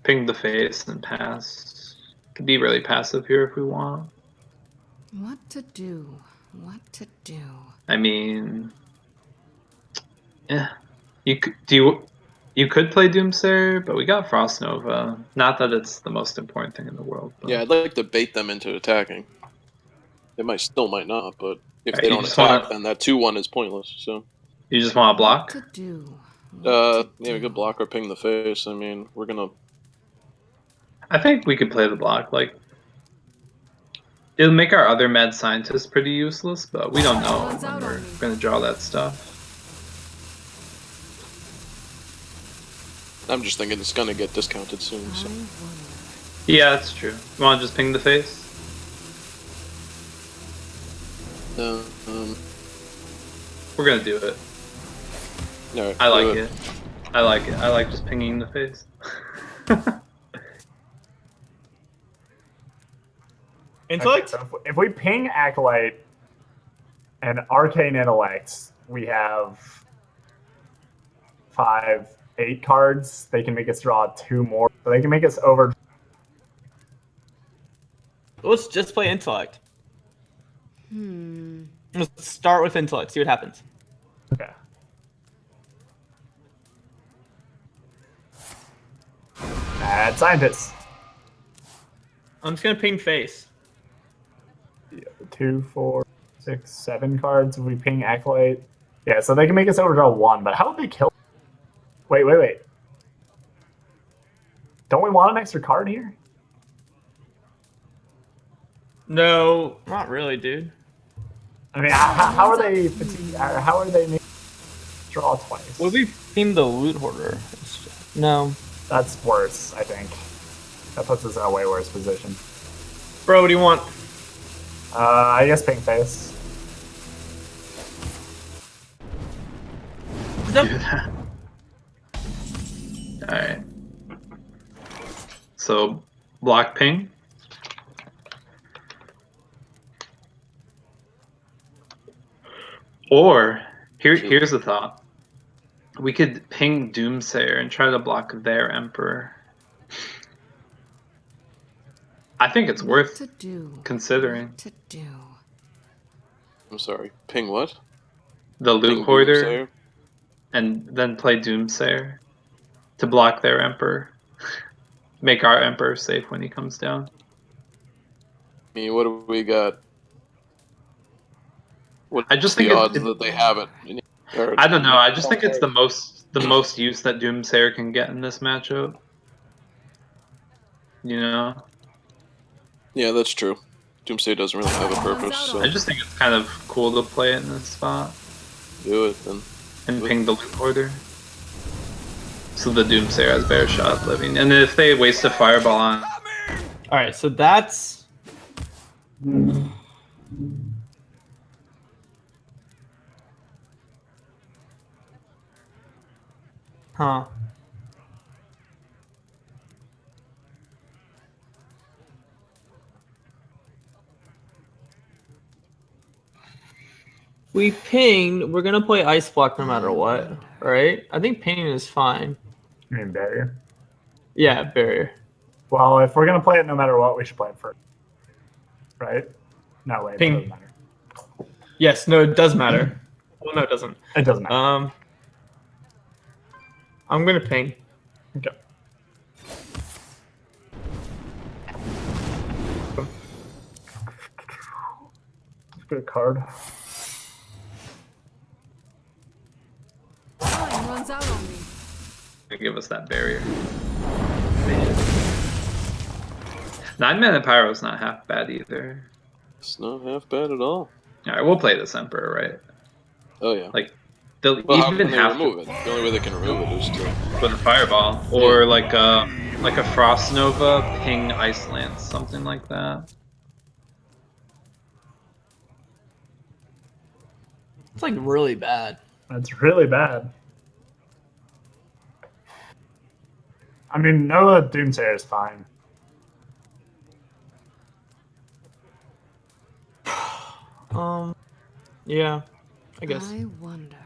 ping the face and pass. Could be really passive here if we want. What to do? What to do? I mean, yeah, you could play Doomsayer, but we got Frost Nova. Not that it's the most important thing in the world. But Yeah, I'd like to bait them into attacking. They might not, but if Right, they you don't just attack, wanna- then that 2-1 is pointless. So, you just want to block. What to do? What to yeah, we do? could block or ping the face. I mean, we're gonna. I think we could play the block. Like, it'll make our other mad scientists pretty useless, but we don't know when we're gonna draw that stuff. I'm just thinking it's gonna get discounted soon. So. Yeah, that's true. You want to just ping the face? We're gonna do it. No, I like it. I like it. I like just pinging the face. Intellect? Okay, so if we ping Acolyte and Arcane Intellect, we have 8 cards. They can make us draw 2 more. So they can make us over. Let's just play Intellect. Let's start with Intellect, see what happens. Okay. Mad Scientist. I'm just gonna ping face. 2, 4, 6, 7 cards. If we ping Acolyte. Yeah, so they can make us overdraw 1, but how would they kill? Wait. Don't we want an extra card here? No, not really, dude. I mean, how are they how are they making draw twice? Would we ping the Loot Hoarder? No. That's worse, I think. That puts us in a way worse position. Bro, what do you want? I guess pink face. Alright. So, block ping. Or, here's the thought. We could ping Doomsayer and try to block their Emperor. I think it's worth considering. What to do? I'm sorry. Ping what? The Loot Ping Hoarder, Doomsayer? and then play Doomsayer to block their Emperor. Make our Emperor safe when he comes down. I mean, what do we got? What's I just the think odds that they have it? I don't know. I just think it's the most use that Doomsayer can get in this matchup. You know? Yeah, that's true. Doomsayer doesn't really have a purpose, so I just think it's kind of cool to play it in this spot. do it then. And ping the Loot Hoarder. So the Doomsayer has better shot at living. And if they waste a Fireball on... Alright, so that's... Huh. We pinged, we're gonna play Ice Block no matter what, right? I think pinging is fine. You mean barrier? Yeah, barrier. Well, if we're gonna play it no matter what, we should play it first. Right? No, wait, Ping. it doesn't matter. Yes, no, it does matter. Well, no, it doesn't. It doesn't matter. I'm gonna ping. Okay. Good card. Time runs out on me. Give us that barrier. 9-mana Pyro's not half bad either. It's not half bad at all. Alright, we'll play this Emperor, right? Oh yeah. Like, they'll Well, how even can they have remove to it? The only way they can remove it is to. with a Fireball. Or like a Frost Nova, ping Ice Lance, something like that. It's like really bad. That's really bad. I mean, Noah Doomsayer is fine. Yeah, I guess. I wonder.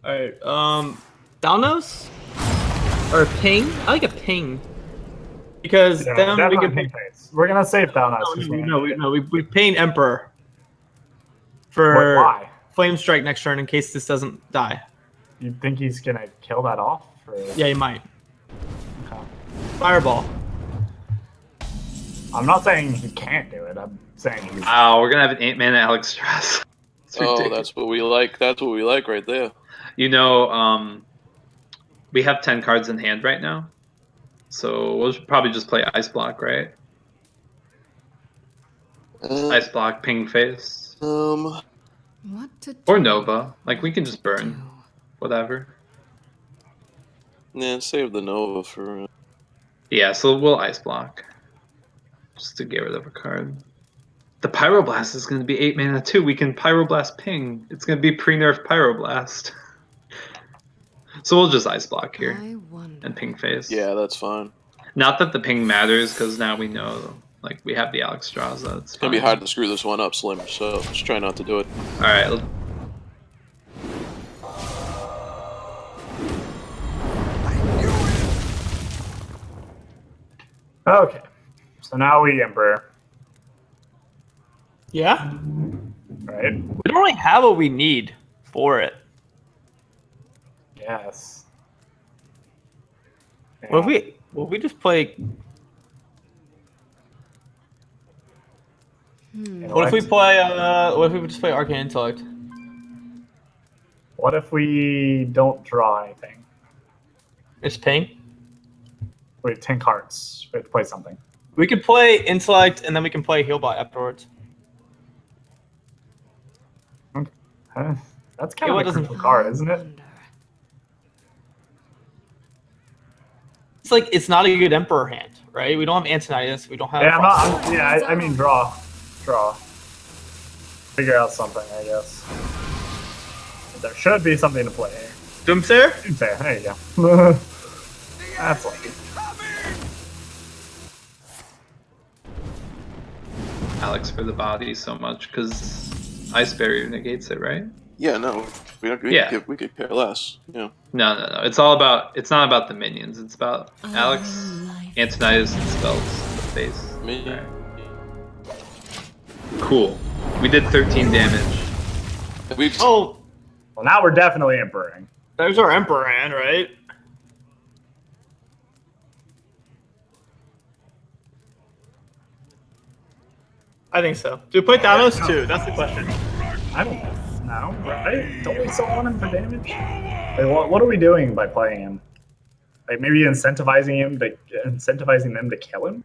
Alright, Dalnos? Or ping? I like a ping. Because Yeah, then we definitely can ping face. We're gonna save down us. we ping Emperor. For Why? Flame Strike next turn in case this doesn't die. You think he's gonna kill that off? Or... Yeah, he might. Okay. Fireball. I'm not saying he can't do it. I'm saying he's... Wow, we're gonna have an 8-mana Alex Stress. Oh, that's what we like. That's what we like right there. You know, we have 10 cards in hand right now. So we'll probably just play Ice Block, right? Ice Block, Ping Face. What to do? Or Nova. Like, we can just to burn. do? Whatever. Yeah, save the Nova for. Yeah, so we'll Ice Block. Just to get rid of a card. The Pyroblast is going to be 8 mana too. We can Pyroblast Ping. It's going to be pre-nerf Pyroblast. So we'll just Ice Block here. I wonder. And Ping Face. Yeah, that's fine. Not that the ping matters, because now we know, like, we have the Alexstrasza. It's gonna be hard to screw this one up, Slim. So just try not to do it. All right. Okay. So now we Emperor, Yeah. right? We don't really have what we need for it. Yes. What if we just play? What if we play? What if we just play Arcane Intellect? What if we don't draw anything? It's ping. We have 10 cards. We have to play something. We could play Intellect and then we can play Healbot afterwards. That's kind Healbot of a doesn't- crucial card, isn't it? It's like it's not a good Emperor hand, right? We don't have Antonitis. We don't have. Yeah, Frost. I mean draw. Draw. Figure out something, I guess. There should be something to play here. Doomsayer? Doomsayer, there you go. That's like it. Alex for the body so much, because Ice Barrier negates it, right? Yeah, no, we don't. We could care less. Yeah. No. It's all about. It's not about the minions. It's about Alex, Antonitis, and spells in the face. Me. Right. Cool. We did 13 damage. We've. Oh, Well, now we're definitely Emperoring. there's our Emperor hand, right? I think so. Do we play Thanos too? That's the question. I don't know, right? Don't we still want him for damage? Wait, what are we doing by playing him? Like maybe incentivizing them to kill him?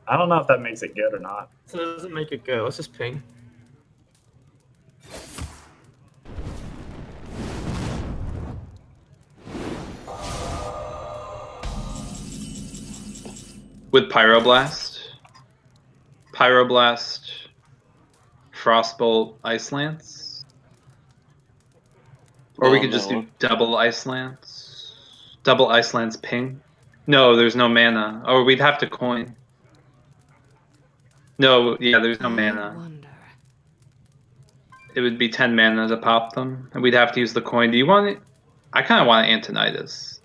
I don't know if that makes it good or not. So it doesn't make it good. Let's just ping. With Pyroblast, Frostbolt, Ice Lance, or we could just do double Ice Lance, ping. No, there's no mana. Or we'd have to coin. No, yeah, there's no mana. It would be 10 mana to pop them, and we'd have to use the coin. Do you want it? I kind of want Antonitis.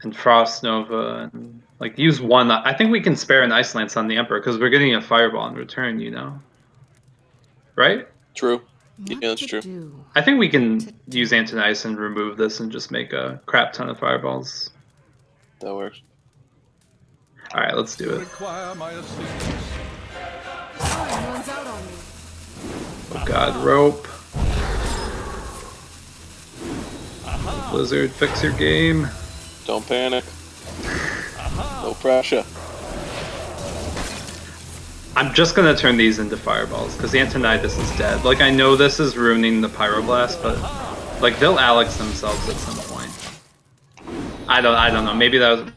And Frost Nova, and like use one. I think we can spare an Ice Lance on the Emperor because we're getting a Fireball in return, you know? Right? True. Yeah, that's true. I think we can use Antonitis and remove this and just make a crap ton of Fireballs. That works. Alright, let's do it. Require my assistance. Oh god, rope. Blizzard, fix your game. Don't panic. No pressure. I'm just gonna turn these into Fireballs, because Antonitis is dead. Like, I know this is ruining the Pyroblast, but, like, they'll Alex themselves at some point. I don't know, maybe that was...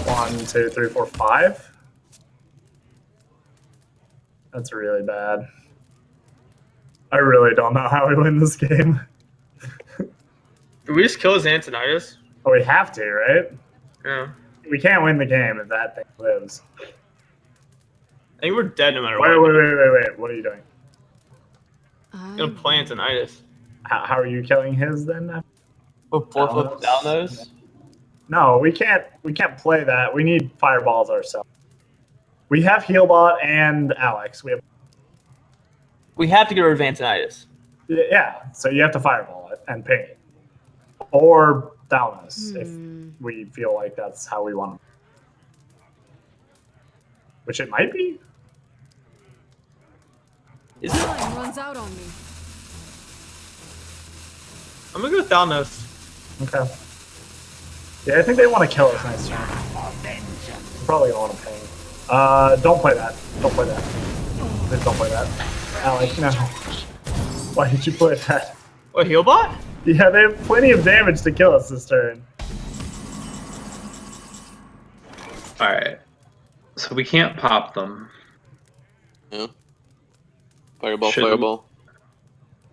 1, 2, 3, 4, 5. That's really bad. I really don't know how we win this game. Do we just kill his Antonitis? But we have to, right? Yeah. We can't win the game if that thing lives. I think we're dead no matter Wait, what. wait. What are you doing? I'm gonna play Antonitis. How are you killing his then? We'll flip down those. No, we can't play that. We need Fireballs ourselves. We have Healbot and Alex. We have to get rid of Antonitis. Yeah, so you have to Fireball it and ping it. Or Thanos, if we feel like that's how we want to. Which it might be. Is it? Time runs out on me. I'm gonna go with Thanos. Okay. Yeah, I think they want to kill us next turn. Probably gonna want to ping. Don't play that. Don't play that. Please don't play that. Alec, no. Why did you play that? What, heal bot? Yeah, they have plenty of damage to kill us this turn. Alright. So we can't pop them. Yeah. Fireball, Should we- fireball.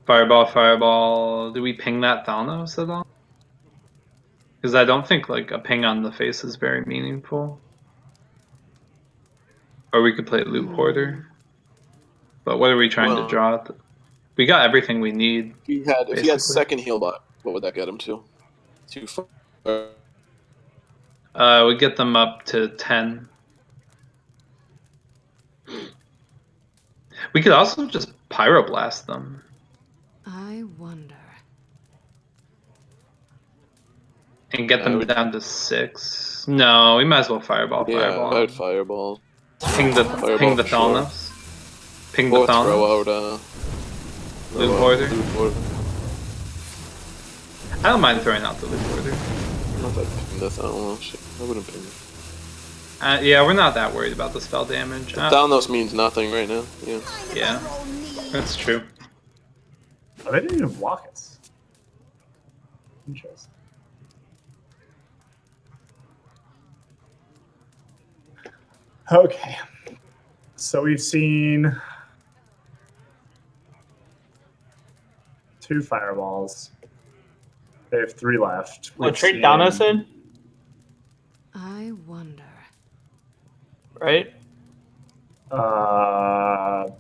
Fireball, fireball. Do we ping that Thanos at all? Because I don't think like a ping on the face is very meaningful. Or we could play Loot Hoarder. But what are we trying to Well- draw? We got everything we need. If he had Basically. second heal bot, what would that get him to? 2 4. We get them up to 10. We could also just Pyroblast them. I wonder. And get them down to 6. No, we might as well Fireball, Yeah, Fireball. I'd fireball. Ping the Fireball for sure. Thanos. Ping Or the throw Thanos. out Loot Hoarder. Loot Hoarder. I don't mind throwing out the Loot Hoarder. I don't know if I'd ping this. I don't know. Shit, I wouldn't ping it. Yeah, we're not that worried about the spell damage. Thanos means nothing right now. Yeah. Yeah, that's true. Oh, they didn't even block us. Interesting. Okay. So we've seen 2 fireballs. They have 3 left. Want We've to trade seen- Thanos in? I wonder. Right? No.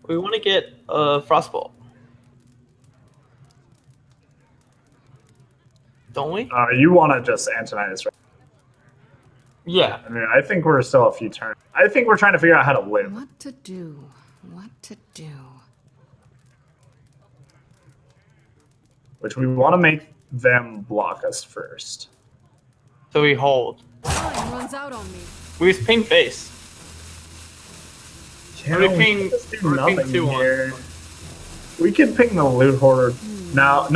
We want to get a Frostbolt. Don't we? You want to just Antonitis, right? Yeah. I mean, I think we're still a few turns. I think we're trying to figure out how to live. What to do? What to do? Which we want to make them block us first. So we hold. Time runs out on me. We just ping face. Yeah, we we ping- can just do we ping nothing 2-1. here. We can ping the Loot Hoarder. No,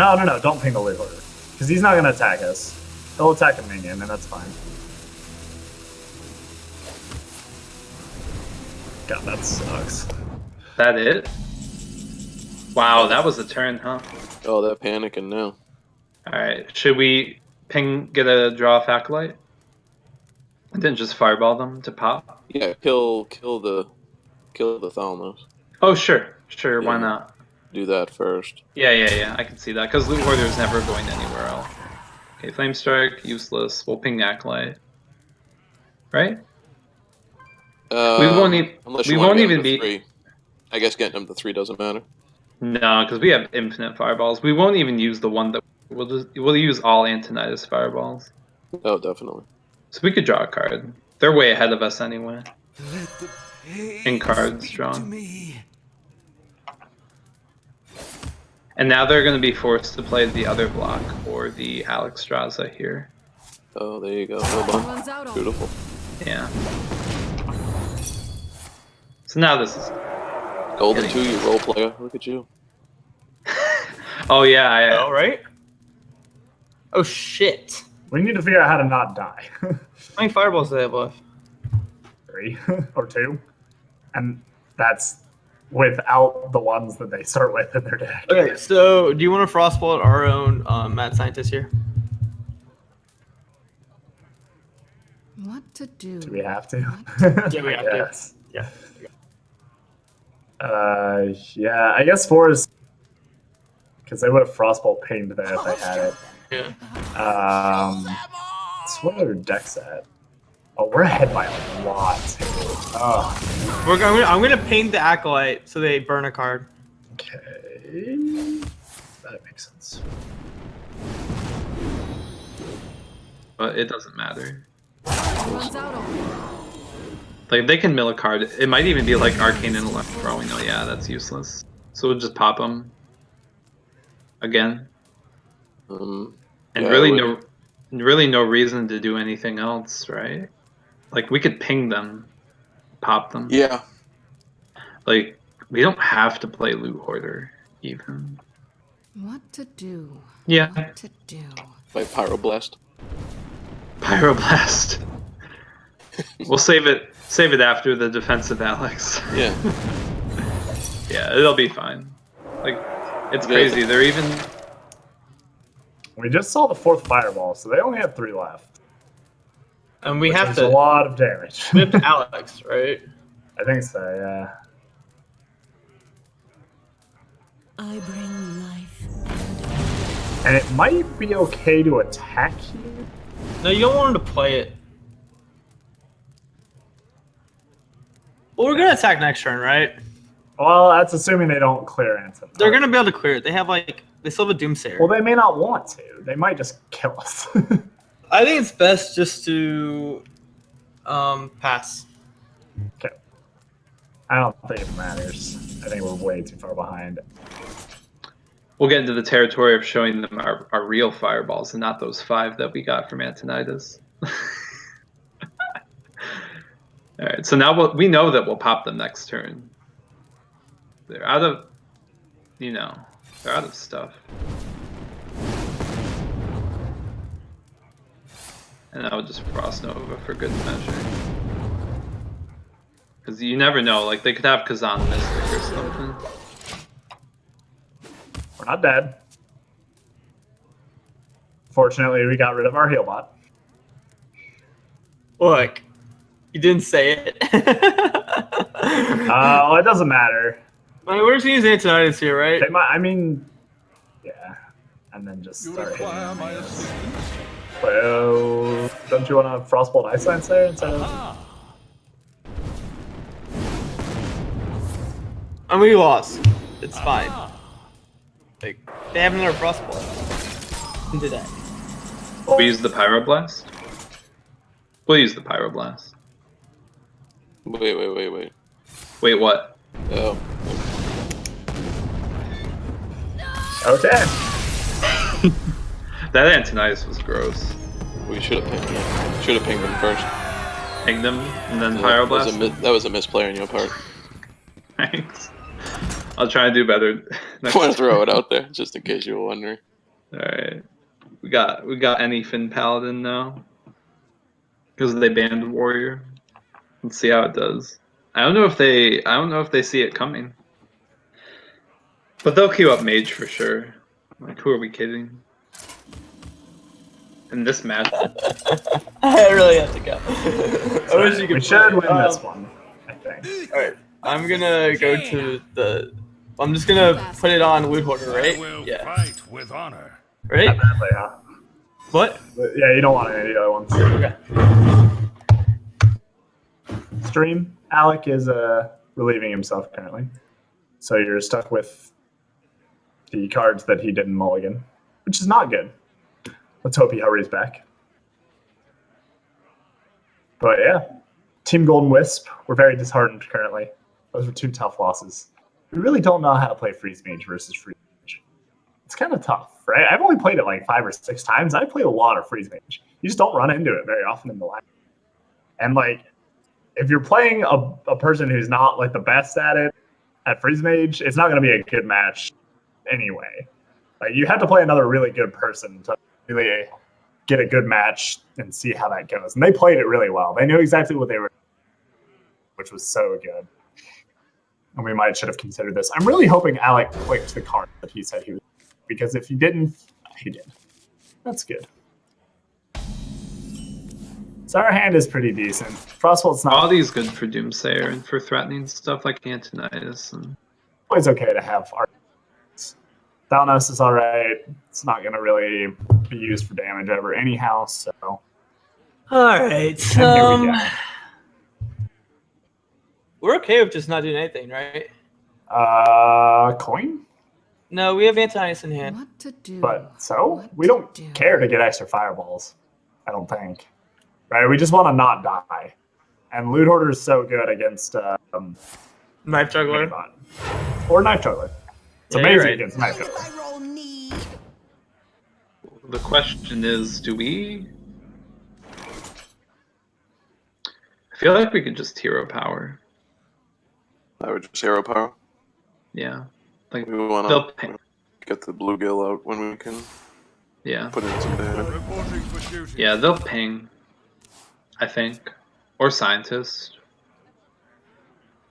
don't ping the Loot Hoarder. Because he's not going to attack us. He'll attack a minion, and that's fine. God, that sucks. That it? Wow, that was a turn, huh? Oh, they're panicking now. Alright, should we get a draw off Acolyte? And then just fireball them to pop? Yeah, kill the Thanos. Oh, sure, why Yeah. not? Do that first. Yeah, I can see that, because Loot Hoarder is never going anywhere else. Okay, Flame Strike, useless. We'll ping Acolyte. Right? We won't Unless we you wanna won't get even him to be... 3. I guess getting them to 3 doesn't matter. No, because we have infinite fireballs. We won't even use the one that... We'll use all Antonitis fireballs. Oh, definitely. So we could draw a card. They're way ahead of us anyway. In cards drawn. And now they're going to be forced to play the other block, or the Alexstrasza here. Oh, there you go. Time Well done. runs out on me. Beautiful. Yeah. So now this is... Golden 2, you role player. Look at you. Oh yeah, Oh, right? Oh, shit. We need to figure out how to not die. How many fireballs do they have left? 3 or 2. And that's without the ones that they start with in their deck. Okay, so do you want to Frostbolt our own mad scientist here? What to do? Do we have to? Yeah, we have to. Yes. Yeah. Yeah, I guess 4 is... Because they would have Frostbolt pinged there if they had it. Yeah. So what are their decks at? Oh, we're ahead by a lot. Oh, I'm gonna paint the Acolyte so they burn a card. okay. That makes sense. but it doesn't matter. Time runs out on me. Like, they can mill a card. It might even be like Arcane Intellect for all we know. Yeah, that's useless. So we'll just pop them again. And yeah, really no reason to do anything else, right? Like, we could ping them, pop them. Yeah. Like, We don't have to play Loot Hoarder, even. What to do? Yeah. What to do? By Pyroblast. Pyroblast. We'll save it after the defensive Alex. Yeah. Yeah, it'll be fine. Like, it's Yeah, crazy. They're even... We just saw the 4th fireball, so they only have 3 left. And we Which have is to a lot of damage. flip Alex, right? I think so, yeah. I bring life. And it might be okay to attack here. No, you don't want him to play it. Well, we're gonna attack next turn, right? Well, that's assuming they don't clear Anson. They're gonna be able to clear it. They have they still have a Doomsayer. Well, they may not want to. They might just kill us. I think it's best just to pass. Okay. I don't think it matters. I think we're way too far behind. We'll get into the territory of showing them our real fireballs and not those 5 that we got from Antonidas. Alright, so now we know that we'll pop them next turn. They're out of... they're out of stuff. And I would just Frost Nova for good measure. Because you never know, like, they could have Kazan Mystic or something. We're not dead. Fortunately, we got rid of our heal bot. Look, you didn't say it. Well, it doesn't matter. We're just gonna use Antonidas here, right? They might, I mean, yeah. And then just start hitting. Well, don't you want to Frostbolt Ice Lance there instead of... And we lost. It's fine. Like, they have another Frostbolt. Into that. We use the Pyroblast? We'll use the Pyroblast. Wait. Wait, what? Oh. Okay. That Antonidas was gross. We should have pinged them. Should have pinged them first. Pinged them and then That Pyroblast? was a misplay on your part. Thanks. I'll try to do better. I want to throw it out there, just in case you were wondering. Alright. We got any Finn Paladin now. Because they banned Warrior. Let's see how it does. I don't know if they see it coming. But they'll queue up Mage for sure. Like, who are we kidding? In this match. I really have to go. I wish you could We should play. win this one, I think. Alright, I'm gonna go to the... I'm just gonna put it on Loot Hoarder, right? Yeah. Fight with honor. Right? Not badly, huh? What? But yeah, you don't want any of the other ones. Okay. Stream. Alec is relieving himself currently. So you're stuck with the cards that he didn't mulligan, which is not good. Let's hope he hurries back. But yeah, Team Golden Wisp, we're very disheartened currently. Those were 2 tough losses. We really don't know how to play Freeze Mage versus Freeze Mage. It's kind of tough, right? I've only played it like 5 or 6 times. I played a lot of Freeze Mage. You just don't run into it very often in the line. And like, if you're playing a person who's not like the best at it, at Freeze Mage, it's not going to be a good match anyway. Like, you have to play another really good person to really get a good match and see how that goes. And they played it really well. They knew exactly what they were, which was so good. And we should have considered this. I'm really hoping Alec clicked the card that he said he was, because if he didn't, he did. That's good. So our hand is pretty decent. Frostbolt's not Body's good for Doomsayer and for threatening stuff like Antonidas. And... always okay to have our Thalnos is alright. It's not going to really be used for damage ever anyhow, so... Alright, And here we go. We're okay with just not doing anything, right? Coin? No, we have Antonidas in hand. What to do? But so? What We don't to do? care to get extra fireballs, I don't think. Right? We just want to not die. And Loot Hoarder is so good against Knife Juggler. Minibot. Or Knife Juggler. It's Yeah, you're amazing right. against Knife Juggler. The question is, do we... I feel like we could just hero power. I would just hero power. Yeah, like We want they'll to ping. get the bluegill out when we can Yeah, put in some damage. Reporting for duty. yeah, they'll ping. I think, or scientist.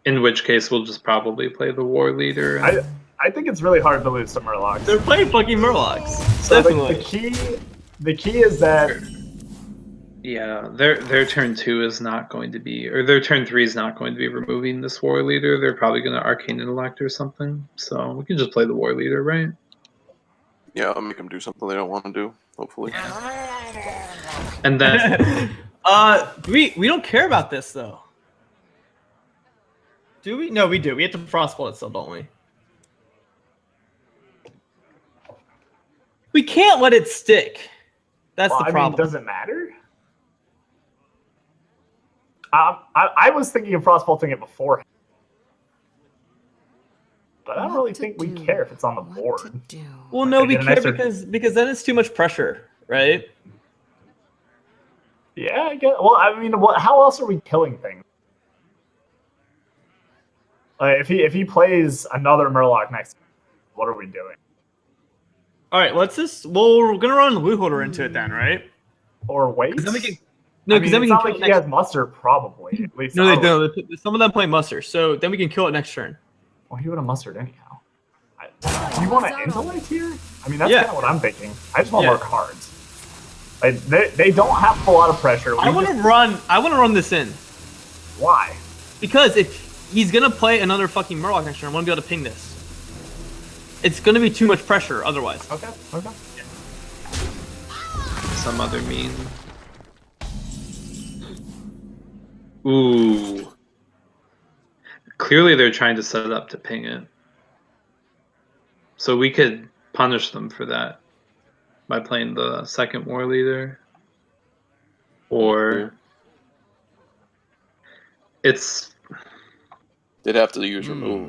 In which case, we'll just probably play the war leader. And... I think it's really hard to lose to Murlocs. They're playing fucking Murlocs. So Definitely. the key is that Yeah, their turn 2 is not going to be, or their turn 3 is not going to be removing this war leader. They're probably going to arcane intellect or something. So we can just play the war leader, right? Yeah, I'll make them do something they don't want to do. Hopefully. And then we don't care about this though. Do we? No, we do. We have to frostbolt it still, don't we? We can't let it stick. That's the problem. I mean, does it matter? I was thinking of frostbolting it before, but I don't really think we care if it's on the board. Well, no, we get an care extra- because then it's too much pressure, right? Yeah, I guess. Well, I mean, how else are we killing things? If he plays another Murloc next, what are we doing? All right, let's just. Well, we're gonna run the blue holder into it then, right? Or wait? Then we can. No, because then we it's can. not Kill like it he next... has muster, probably. At least No, they don't. Some of them play muster, so then we can kill it next turn. Well, he would have mustered anyhow. Do you want to intellect here? I mean, that's Yeah. kind of what I'm thinking. I just want Yeah. more cards. Like, they don't have a lot of pressure. I want to run this in Why? because if he's gonna play another fucking Murloc next turn, I want to be able to ping this. It's gonna be too much pressure otherwise. Okay. some other mean. Ooh. Clearly they're trying to set it up to ping it. So we could punish them for that by playing the second war leader. Or it's They'd have to use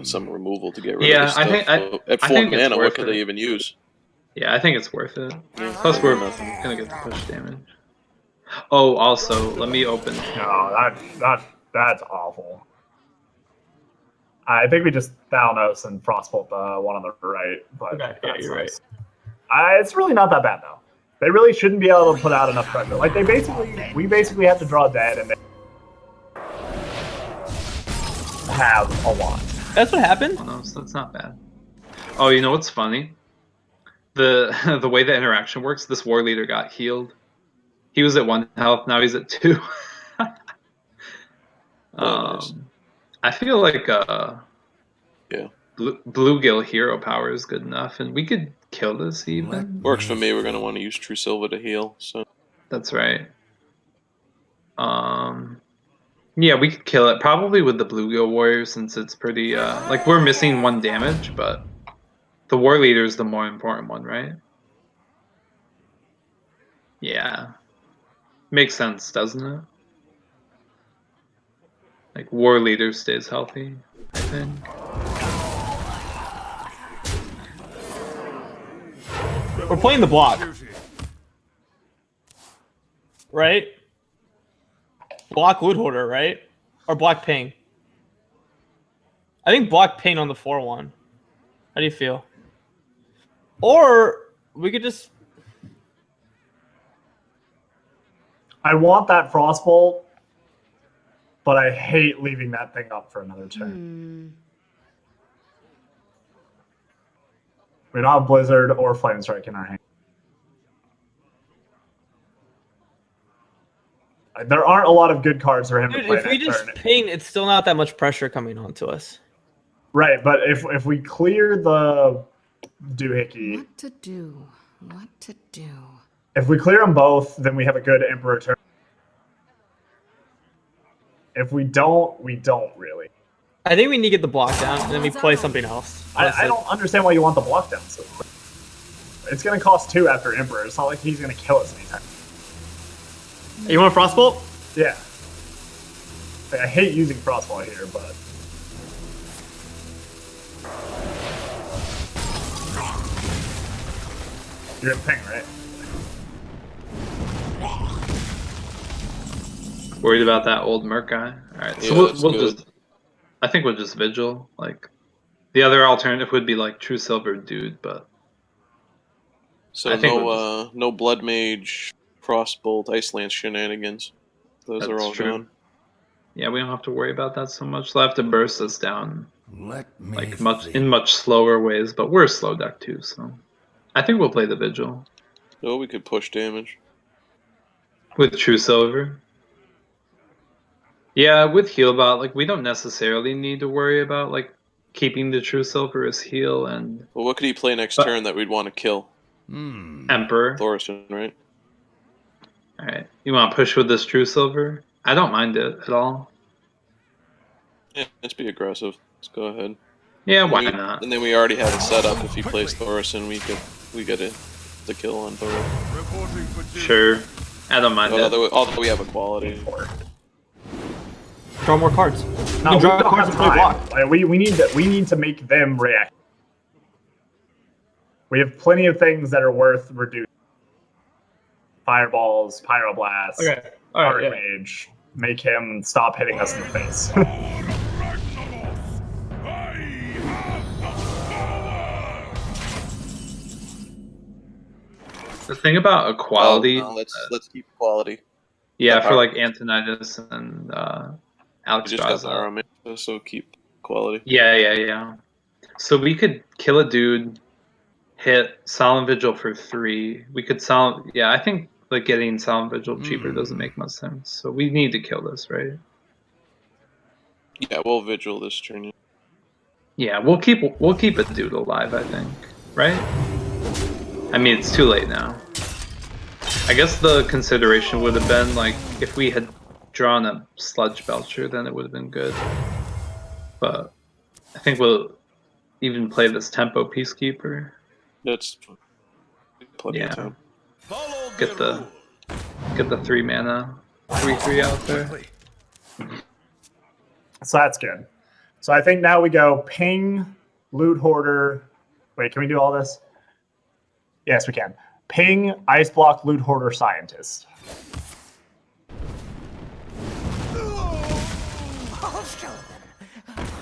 some removal to get rid of Yeah, this stuff. I think- So at I 4 think it's mana, what worth could it. they even use? Yeah, I think it's worth it. Yeah, Plus we're nothing. gonna get the push damage. Oh, also, let me open. No, that's awful. I think we just Thanos and Frostbolt the one on the right. But Okay, yeah, you're right. It's really not that bad though. They really shouldn't be able to put out enough pressure. Like we basically have to draw dead and they have a lot. That's what happened. Oh, no, so that's not bad. Oh, you know what's funny? The the way the interaction works, this war leader got healed. He was at 1 health, now he's at 2. Nice. I feel like Yeah. Bluegill hero power is good enough, and we could kill this even. Works for me. We're going to want to use True Silver to heal. So That's right. Yeah, we could kill it probably with the Bluegill warrior since it's pretty like we're missing 1 damage, but the war leader is the more important one, right? Yeah. Makes sense, doesn't it? Like war leader stays healthy, I think. We're playing the block, right? Block wood holder, right? Or block ping. I think block ping on the 4-1. How do you feel? Or we could just. I want that Frostbolt, but I hate leaving that thing up for another turn. We don't have Blizzard or Flame Strike in our hand. There aren't a lot of good cards for him Dude, to play if we next just turn. ping, it's still not that much pressure coming onto us. Right, but if we clear the doohickey, What to do? What to do? if we clear them both, then we have a good Emperor turn. If we don't, we don't really. I think we need to get the block down, and then we play something else. I don't understand why you want the block down so quick. It's going to cost 2 after Emperor. It's not like he's going to kill us anytime. You want a frostbolt? Yeah. Like, I hate using Frostball here, but... You're in ping, right? Worried about that old merc guy. Alright, so Yeah, we'll that's good. just I think we'll just vigil. Like The other alternative would be like True Silver Dude, but So I think no Blood Mage, Crossbolt, Ice Lance shenanigans. Those are that's all true. gone. Yeah, we don't have to worry about that so much. They'll have to burst us down Let me like think. in much slower ways, but we're a slow deck too, so I think we'll play the Vigil No, we could push damage. with True Silver. Yeah, with Healbot, like we don't necessarily need to worry about like keeping the True Silver as heal and Well, what could he play next But- turn that we'd want to kill? Emperor. Thorson, right? Alright. You want to push with this True Silver? I don't mind it at all. Yeah, let's be aggressive. Let's go ahead. Yeah, And why we- not? And then we already have it set up. If he plays Thorson, we get the kill on Thor. Sure. I don't mind it. Although we have equality. Draw more cards. No, You we draw don't cards have and play time. block. Like, we need to make them react. We have plenty of things that are worth reducing. Fireballs, Pyroblast, Okay. All Heart right. Yeah. Rage. Make him stop hitting us in the face. The thing about equality, No, let's keep equality. yeah, the for like Antonitis and Alex We just got the Draza. Arrow, so keep equality. Yeah. So we could kill a dude, hit Solemn Vigil for 3. We could yeah, I think like getting Solemn Vigil cheaper doesn't make much sense. So we need to kill this, right? Yeah, we'll Vigil this turn. Yeah. Yeah, we'll keep a dude alive, I think. Right? I mean, it's too late now. I guess the consideration would have been like if we had drawn a Sludge Belcher, then it would have been good. But I think we'll even play this Tempo Peacekeeper. That's plenty Yeah. of time. Get the 3 mana 3/3 out there. So that's good. So I think now we go ping, loot hoarder. Wait, can we do all this? Yes, we can. Ping, ice block, loot hoarder, scientist.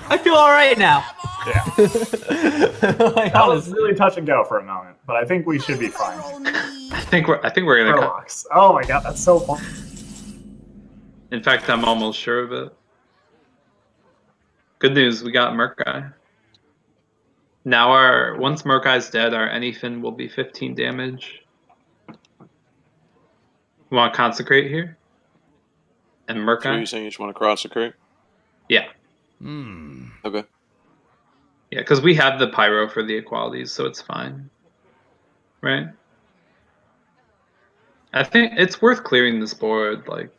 I feel all right now. Yeah. Like, That was honestly. really touch and go for a moment, but I think we should be fine. I think we're gonna cut. Murlocs. Oh my god, that's so fun. In fact, I'm almost sure of it. Good news, we got Murkai. Now once Murkai's dead, our Anyfin will be 15 damage. You want to consecrate here? And So you're Murkai? saying you just want to cross-secrate? Yeah. Okay. Yeah, because we have the Pyro for the equalities, so it's fine. Right? I think it's worth clearing this board, like...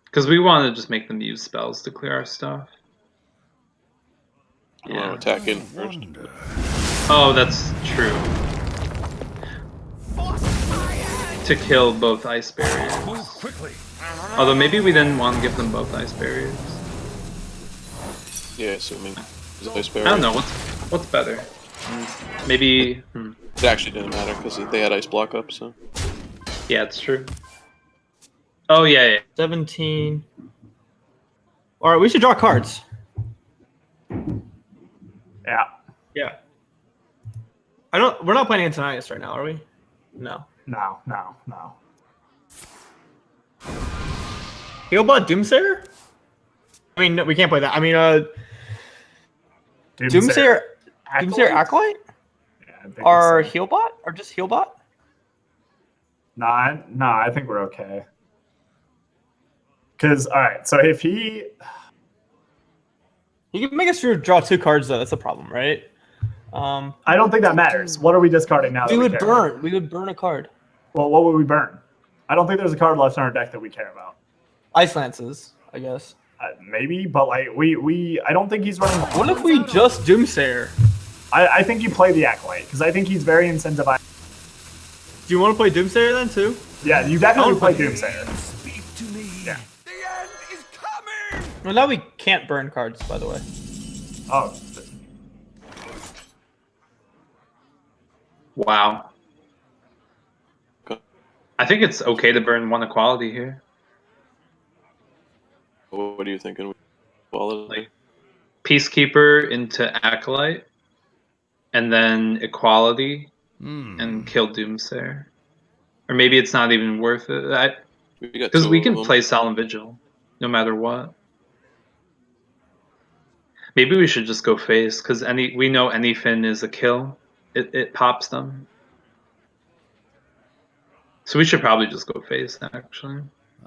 Because we want to just make them use spells to clear our stuff. You want to attack in first? Oh, that's true. To kill both ice barriers. Although maybe we didn't want to give them both ice barriers. Yeah, assuming. Ice I don't know, what's better? Maybe... It actually didn't matter because they had ice block up, so. Yeah, it's true. Oh, yeah. 17. All right, we should draw cards. Yeah. Yeah. We're not playing Antonius right now, are we? No. No. Healbot Doomsayer? I mean, no, we can't play that. I mean, Doomsayer Acolyte? Yeah, I think Or it's, Healbot? Or just Healbot? Nah, I think we're okay. Because, alright, so if he... You can make us draw 2 cards, though. That's a problem, right? I don't think that matters. What are we discarding now? We would care about? burn. We would burn a card. Well, what would we burn? I don't think there's a card left in our deck that we care about. Ice Lances, I guess. Maybe, but like I don't think he's running. What if we just Doomsayer? I think you play the Acolyte because I think he's very incentivized. Do you want to play Doomsayer then too? Yeah, you definitely play Doomsayer. Yeah. Well, now we can't burn cards, by the way. Oh. Wow. I think it's okay to burn 1 equality here. What are you thinking? Quality. Peacekeeper into Acolyte, and then Equality, and kill Doomsayer. Or maybe it's not even worth it. Because we can play Solemn Vigil, no matter what. Maybe we should just go face, because we know any Fin is a kill. It pops them. So we should probably just go face, actually.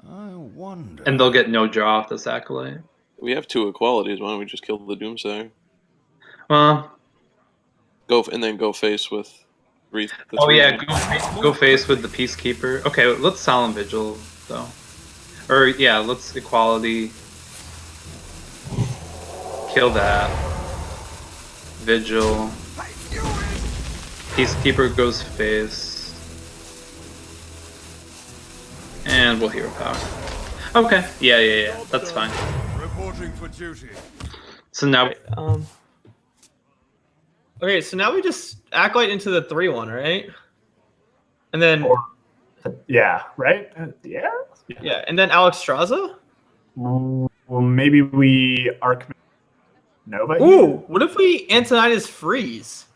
I wonder. And they'll get no draw off this Acolyte. We have 2 Equalities. Why don't we just kill the Doomsayer? Well, And then go face with 3. Go face with the Peacekeeper. Okay, let's Solemn Vigil, though. Or, yeah, let's Equality. Kill that. Vigil. Peacekeeper goes face. And we'll hero power. Okay. Yeah. That's fine. Reporting for duty. So now... Okay, so now we just Acolyte into the 3-1, right? And then... Yeah, right? Yeah? Yeah, and then Alex Straza? Well, maybe we are... Nova? Ooh, what if we Antonidas freeze?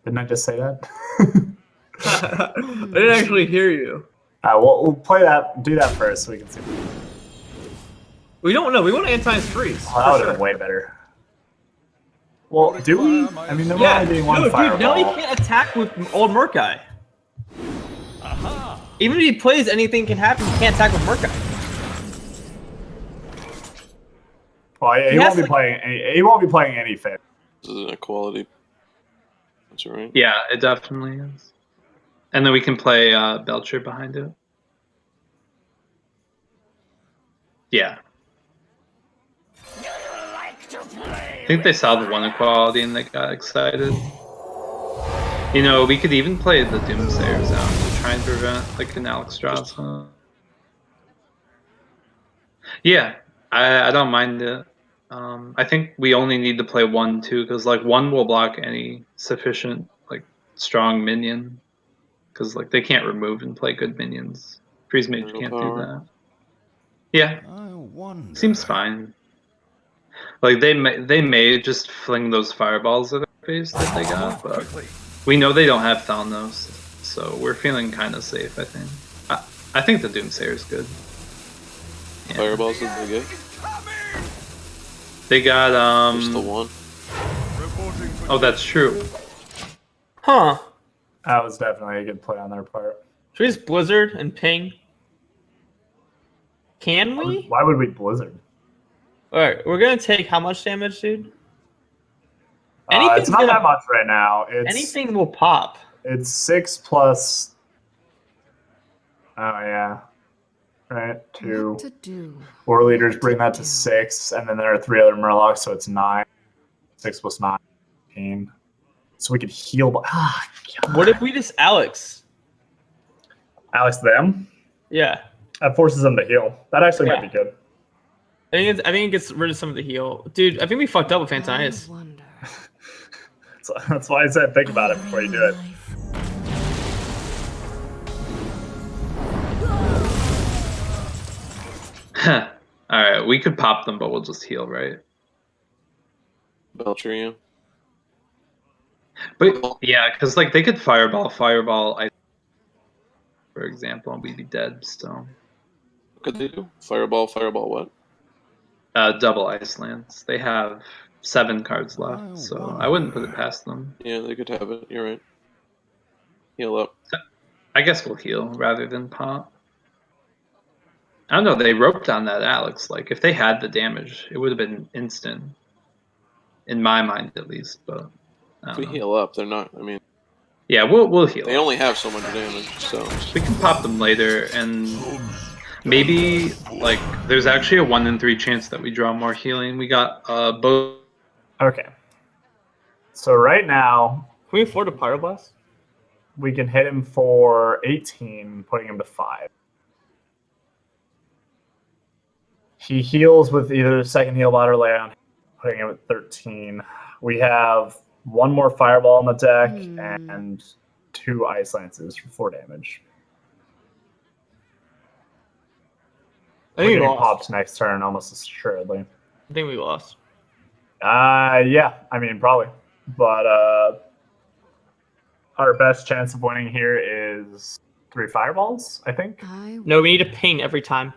Didn't I just say that? I didn't actually hear you. We'll play that, do that first so we can see. We don't know. We want Antonidas freeze. That would have been way better. Well, do we? I mean, there only being one fireball. Dude, now he can't attack with old Merc Guy. Even if he plays, anything can happen. He can't attack with Merc Guy. Well, he won't be playing. He won't be playing any Fin. This is an Equality. That's right. Yeah, it definitely is. And then we can play Belcher behind it. Yeah. I think they saw the 1 Equality and they got excited. You know, we could even play the Doomsayer Zone to try and prevent like an Alex Straza. Yeah, I don't mind it. I think we only need to play 1 too, because like 1 will block any sufficient like strong minion. Because like they can't remove and play good minions. Freeze Mage can't do that. Yeah, seems fine. Like they may just fling those fireballs at our face that they got, but we know they don't have Thalnos, so we're feeling kind of safe. I think. I think the Doomsayer is good. Yeah. Fireballs did they get? They got Just the 1. Oh, that's true. Huh. That was definitely a good play on their part. Should we just Blizzard and ping? Can we? Why would we Blizzard? Alright, we're gonna take how much damage, dude? It's not that much right now. Anything will pop. It's 6 plus. Oh yeah, right. 2. What to do? 4 leaders bring that to 6, and then there are 3 other Murlocs, so it's 9. 6 plus 9, 15. So we could heal. What if we just Alex them? Yeah. That forces them to heal. That actually might be good. I think it gets rid of some of the heal. Dude, I think we fucked up with Antonidas. That's why I said think about it before you do it. Alright, we could pop them, but we'll just heal, right? Belcher, yeah. But yeah, because like they could fireball, for example, and we'd be dead still. What could they do? Fireball, what? Double Icelands. They have 7 cards left, so I wouldn't put it past them. Yeah, they could have it. You're right. Heal up. I guess we'll heal rather than pop. I don't know, they roped on that Alex. Like, if they had the damage, it would have been instant. In my mind, at least, but... If we heal up, they're not, I mean... Yeah, we'll heal. They only have so much damage, so... We can pop them later, and... Maybe, like, there's actually a 1 in 3 chance that we draw more healing. We got, both... Okay. So right now... Can we afford a Pyroblast? We can hit him for 18, putting him to 5. He heals with either second heal bot or lay on, putting him at 13. We have 1 more fireball on the deck and 2 ice lances for 4 damage. I think he pops next turn almost assuredly. I think we lost. Yeah, I mean, probably. But our best chance of winning here is 3 fireballs, I think. No, we need to ping every time.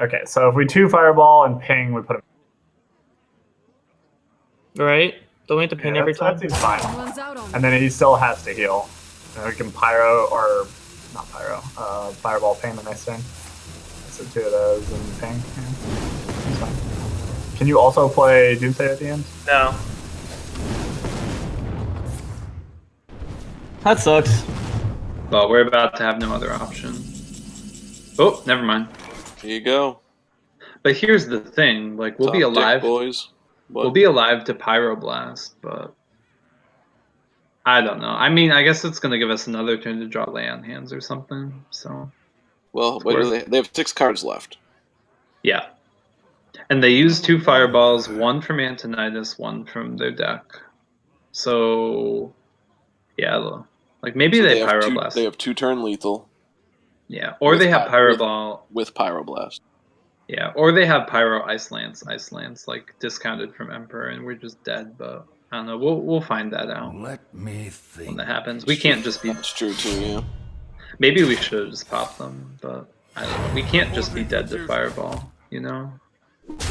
Okay, so if we 2 fireball and ping, we put him. Right? Don't we have to ping every time? That seems fine. And then he still has to heal. And we can pyro, or not pyro, fireball ping the next thing. So 2 of those and ping. Yeah. That's fine. Can you also play Doomsayer at the end? No. That sucks. Well, we're about to have no other option. Oh, never mind. Here you go. But here's the thing, like, we'll Top be dick, alive. boys. What? We'll be alive to Pyroblast, but I don't know. I mean, I guess it's going to give us another turn to draw land hands or something, so... Well, they have 6 cards left. Yeah. And they use 2 fireballs, 1 from Antonidas, 1 from their deck. So, yeah, like, maybe So they have Pyroblast. They have 2 turn lethal. Yeah, or they have Pyroball... With Pyroblast. Yeah, or they have Pyro Ice Lance, like, discounted from Emperor, and we're just dead, but... I don't know, we'll find that out. Let me think. When that happens. We can't just be... That's true, too, yeah. Maybe we should have just popped them, but I don't know. We can't just be dead to Fireball, you know?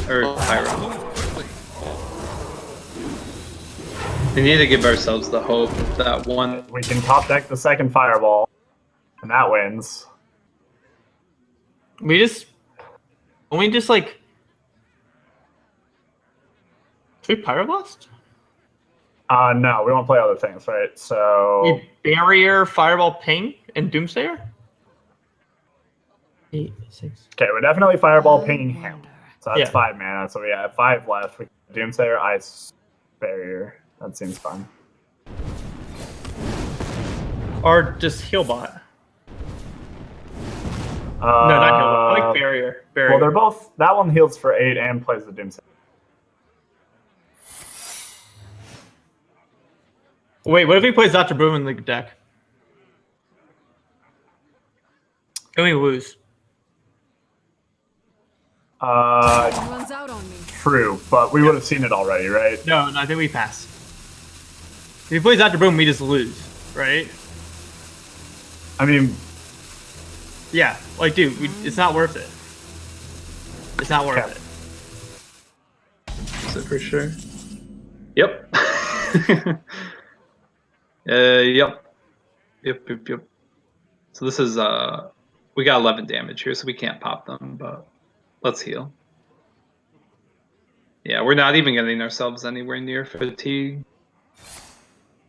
Or Pyro. We need to give ourselves the hope that one... We can top deck the second fireball, and that wins. We just like... Should we Pyroblast? No, we won't play other things, right? So... We Barrier, Fireball, Ping, and Doomsayer? 8, 6. Okay, we're definitely fireball pinging him. So that's Yeah. 5 mana. So we have 5 left. We can Doomsayer, Ice Barrier. That seems fun. Or just Healbot. No, not Healbot. I like Barrier. Well, they're both... That one heals for 8 and plays the Doomsayer. Wait, what if he plays Dr. Boom in the deck? And we lose. True, but we would have seen it already, right? No, I think we pass. If he plays Dr. Boom, we just lose, right? I mean... Yeah, like, dude, it's not worth it. It's not worth it. Is it for sure? Yep. Yep. So this is, we got 11 damage here, so we can't pop them, but let's heal. Yeah, we're not even getting ourselves anywhere near fatigue.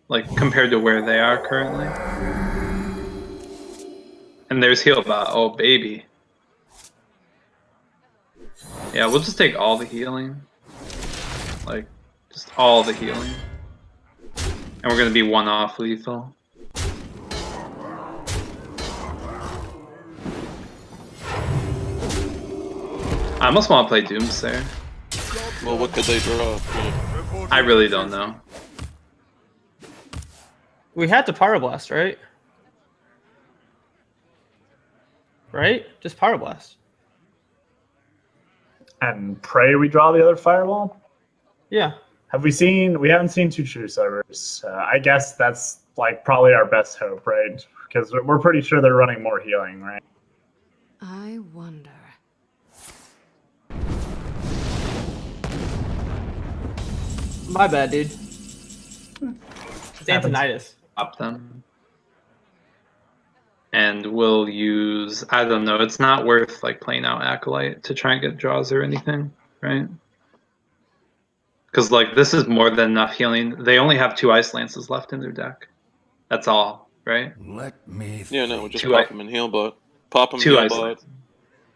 Like, compared to where they are currently. And there's Healbot. Oh, baby. Yeah, we'll just take all the healing. Like, just all the healing. And we're gonna be 1 off lethal. I almost want to play Doomsayer. Well, what could they draw? I really don't know. We had to Pyroblast, right? Right? Just Pyroblast. And pray we draw the other fireball? Yeah. Have we seen... We haven't seen 2 True Servers. I guess that's, like, probably our best hope, right? Because we're pretty sure they're running more healing, right? I wonder. My bad, dude. It's Antonidas. Pop them. And we'll use, I don't know, it's not worth like playing out Acolyte to try and get draws or anything, right? Because like this is more than enough healing. They only have 2 Ice Lances left in their deck. That's all, right? Let me Yeah, no, we just 2 pop them in heal, but pop them 2 heal, Ice bot. Lances.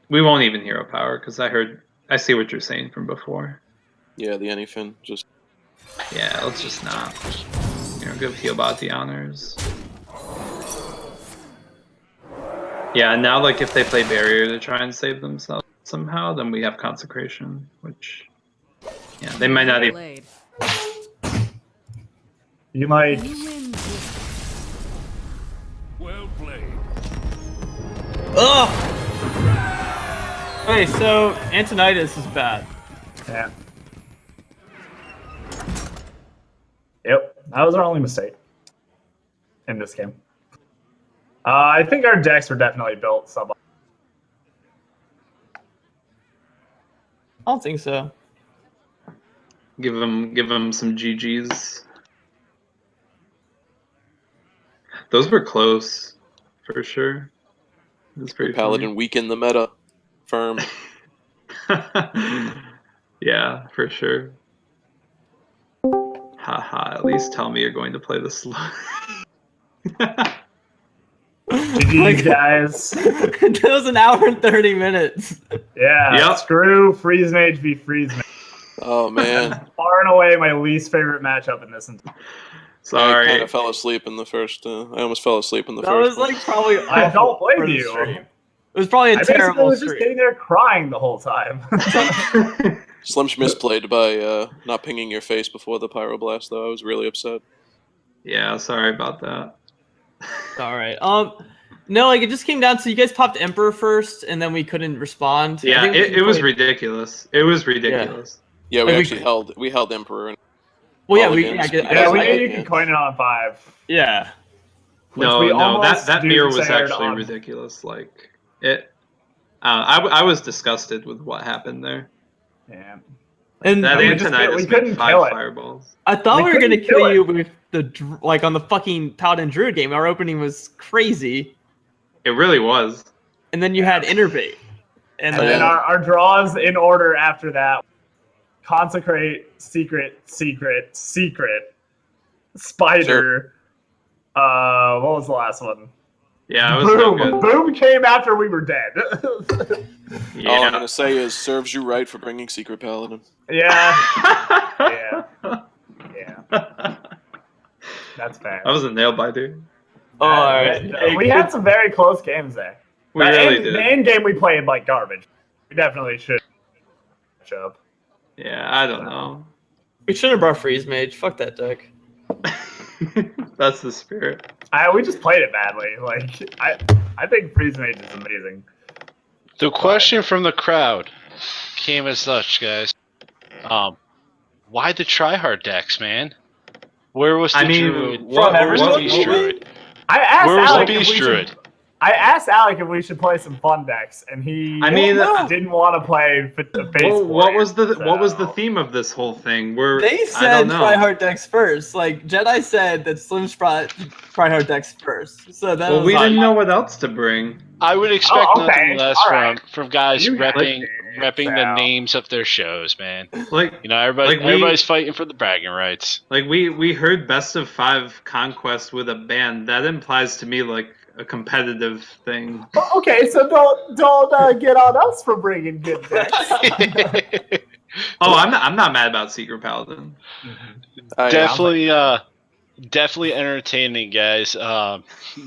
We won't even hero power because I see what you're saying from before. Yeah, the anything, just... Yeah, let's just not. Give Healbot the honors. Yeah, and now like if they play Barrier to try and save themselves somehow, then we have Consecration, which yeah, they might not even. You might... Well played. Ugh! Okay, so Antonitis is bad. Yeah. Yep, that was our only mistake in this game. I think our decks were definitely built sub. I don't think so. Give him some GGs. Those were close, for sure. It was pretty Paladin weakened the meta. Firm. Yeah, for sure. Haha, at least tell me you're going to play the slow. GG's, guys. That was an hour and 30 minutes. Yeah, Yep. Screw Freeze Mage v Freeze Mage. Oh man, Far and away my least favorite matchup in this entire. Sorry. I kind of fell asleep in the first. I almost fell asleep in the That first. was one. like probably I don't awful blame for the you. stream. It was probably a I basically terrible was just stream. sitting there crying the whole time. Slimsh misplayed by not pinging your face before the pyroblast, though. I was really upset. Yeah, sorry about that. All right. No, like it just came down to you guys popped Emperor first, and then we couldn't respond. I Yeah, think it was ridiculous. It was ridiculous. Yeah, we Like, actually held Emperor. And Well, yeah, mulligans we because we of knew that, you could coin it on 5. Yeah. Which No, we no, almost that mirror was shared actually on- ridiculous. Like it, I was disgusted with what happened there. Yeah. And That we Antonitis couldn't made kill 5 it. fireballs. I thought we were couldn't gonna kill kill it. you with the like on the fucking Paladin Druid game. Our opening was crazy, It really was. and then you had Innervate, and And then then our draws in order after that: Consecrate, Secret, Secret, Secret, Spider. What was the last one? Yeah, it was no Boom! good. Boom came after we were dead. Yeah. All I'm gonna say is, serves you right for bringing Secret Paladin. Yeah. Yeah. Yeah. That's fair. That was a nail biter. all right. We had some very close games there. We really did. The end game we played like garbage. We definitely should catch up. Yeah, I don't know. We should have brought Freeze Mage. Fuck that deck. That's the spirit. We just played it badly. Like I think Freeze Mage is amazing. The question from the crowd came as such, guys. Why the tryhard decks, man? Where was the druid? Where was the beast druid? I asked Where was the Alec if beast we druid? should. I asked Alec if we should play some fun decks, and he didn't want to play the base. What was the so- theme of this whole thing? They I said don't know. tryhard decks first. Like Jedi said that Slim's brought tryhard decks first. So that Well, was we like, didn't know what else to bring. I would expect Oh, okay. nothing less All right. from guys You got repping it, the so. names of their shows, man. Like You know, everybody's fighting for the bragging rights. Like we heard best of 5 conquest with a band. That implies to me like a competitive thing. Well, okay, so don't get on us for bringing good decks. Oh, I'm not mad about Secret Paladin. Definitely entertaining, guys.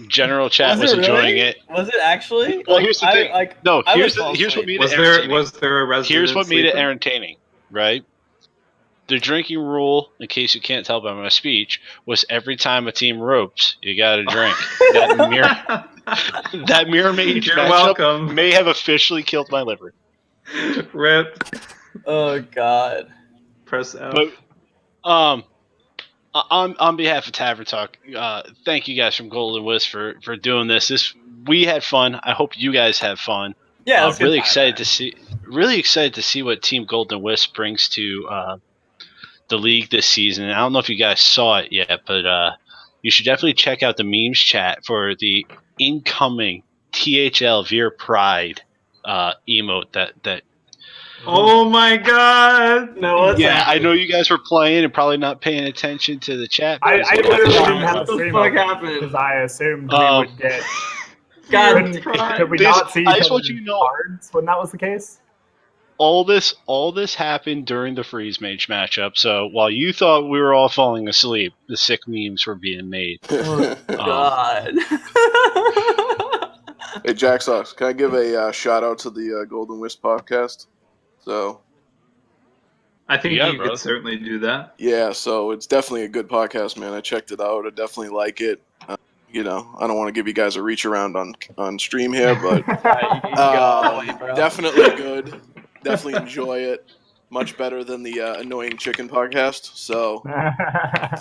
General chat was it enjoying really? it. Was it actually? Well, here's the thing. No, I here's would fall what made Was it there entertaining. a resident? Here's what made it sleeper? entertaining, right? The drinking rule, in case you can't tell by my speech, was every time a team ropes, you got to drink. That mirror mage You're matchup welcome. may have officially killed my liver. Rip. Oh God. Press F. But on behalf of Tavern Talk, thank you guys from Golden Wisp for doing this. We had fun. I hope you guys have fun. Yeah, it was a good really time, excited to see what Team Golden Wisp brings to the league this season. I don't know if you guys saw it yet, but you should definitely check out the memes chat for the incoming THL Veer Pride emote that Oh my God! No, yeah, I know you guys were playing and probably not paying attention to the chat. I literally didn't have What the the stream fuck open happened? because I assumed we would get. God, Could we This- not see I each just want other's you to know- cards when that was the case? all this happened during the Freeze Mage matchup. So while you thought we were all falling asleep, the sick memes were being made. God. Hey, Jacksox, can I give a shout out to the Golden Wisp podcast? So, I think Yeah, you bro. could certainly do that. yeah, so it's definitely a good podcast, man. I checked it out. I definitely like it. I don't want to give you guys a reach around on stream here, but You can go all the way, bro. definitely good. Definitely enjoy it. Much better than the annoying chicken podcast. So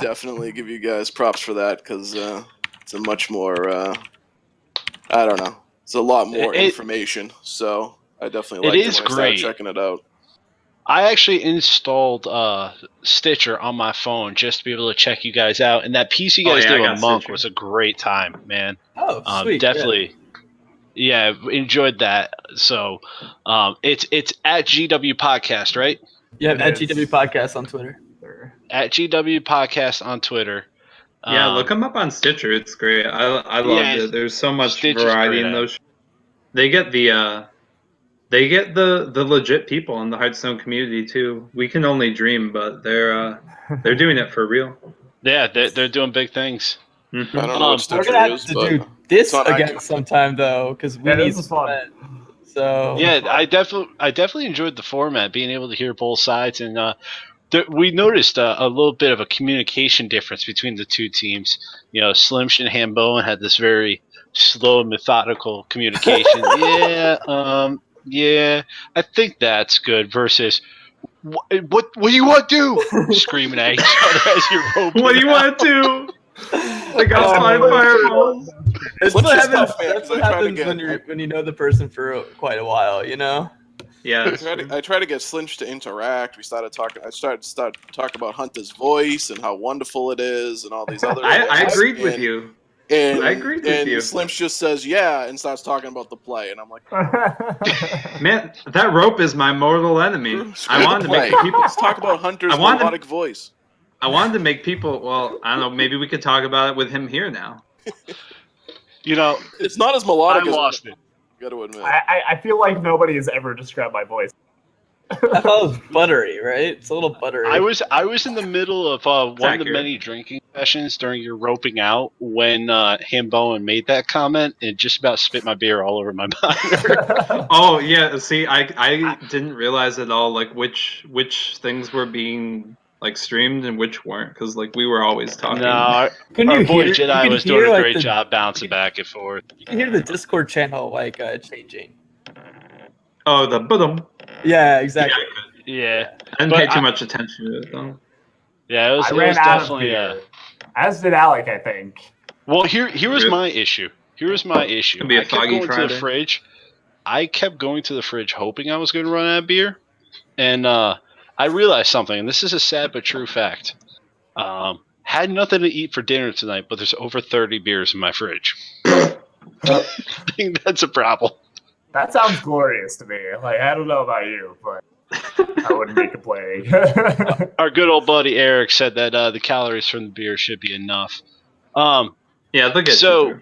definitely give you guys props for that because it's a much more. I don't know. It's a lot more information. So I definitely liked it when I started checking it out. I actually installed Stitcher on my phone just to be able to check you guys out, and that piece you guys did with Monk was a great time, man. Oh, sweet. Definitely. Yeah, enjoyed that. So, it's at GW Podcast, right? Yeah, at GW Podcast on Twitter. At GW Podcast on Twitter. Yeah, look them up on Stitcher. It's great. I loved it. There's so much Stitcher's variety in those. They get the legit people in the Hearthstone community too. We can only dream, but they're doing it for real. Yeah, they're doing big things. Mm-hmm. I don't know what Stitcher we're gonna have is, to but do this again sometime though, because we need some fun. So yeah, I definitely enjoyed the format, being able to hear both sides, and we noticed a little bit of a communication difference between the two teams. Slimsh and Hamboen had this very slow, methodical communication. Yeah, I think that's good. Versus, what do you want to do? Screaming at each other as you're roping. What do you want to do? They got five fireballs. That's what happens when you know the person for quite a while, Yeah. I try to get Slinch to interact. I started talking about Hunter's voice and how wonderful it is, and all these other. I agreed with you. I agreed with you. Slimch just says yeah and starts talking about the play, and I'm like, man, that rope is my mortal enemy. I wanted to make people. Let's talk about Hunter's melodic voice. I wanted to make people. Well, I don't know. Maybe we could talk about it with him here now. It's not as melodic. I lost it. Got to admit. I feel like nobody has ever described my voice. I thought it was buttery, right? It's a little buttery. I was in the middle of one of the many drinking sessions during your roping out when Hamboen made that comment and just about spit my beer all over my monitor. Oh yeah, see, I didn't realize at all like which things were being like streamed and which weren't, because like we were always talking. No, our boy Jedi was doing a great job bouncing back and forth. You can hear the Discord channel changing. Oh, the boom. Yeah, exactly. Yeah. I didn't pay too much attention to it though. Yeah, it was definitely as did Alec, I think. Well, here was my issue. It'll be a foggy Friday. To the fridge. I kept going to the fridge hoping I was going to run out of beer, and I realized something, and this is a sad but true fact. Had nothing to eat for dinner tonight, but there's over 30 beers in my fridge. I think that's a problem. That sounds glorious to me. I don't know about you, but I wouldn't be complaining. Our good old buddy Eric said that the calories from the beer should be enough. Yeah, they'll get so.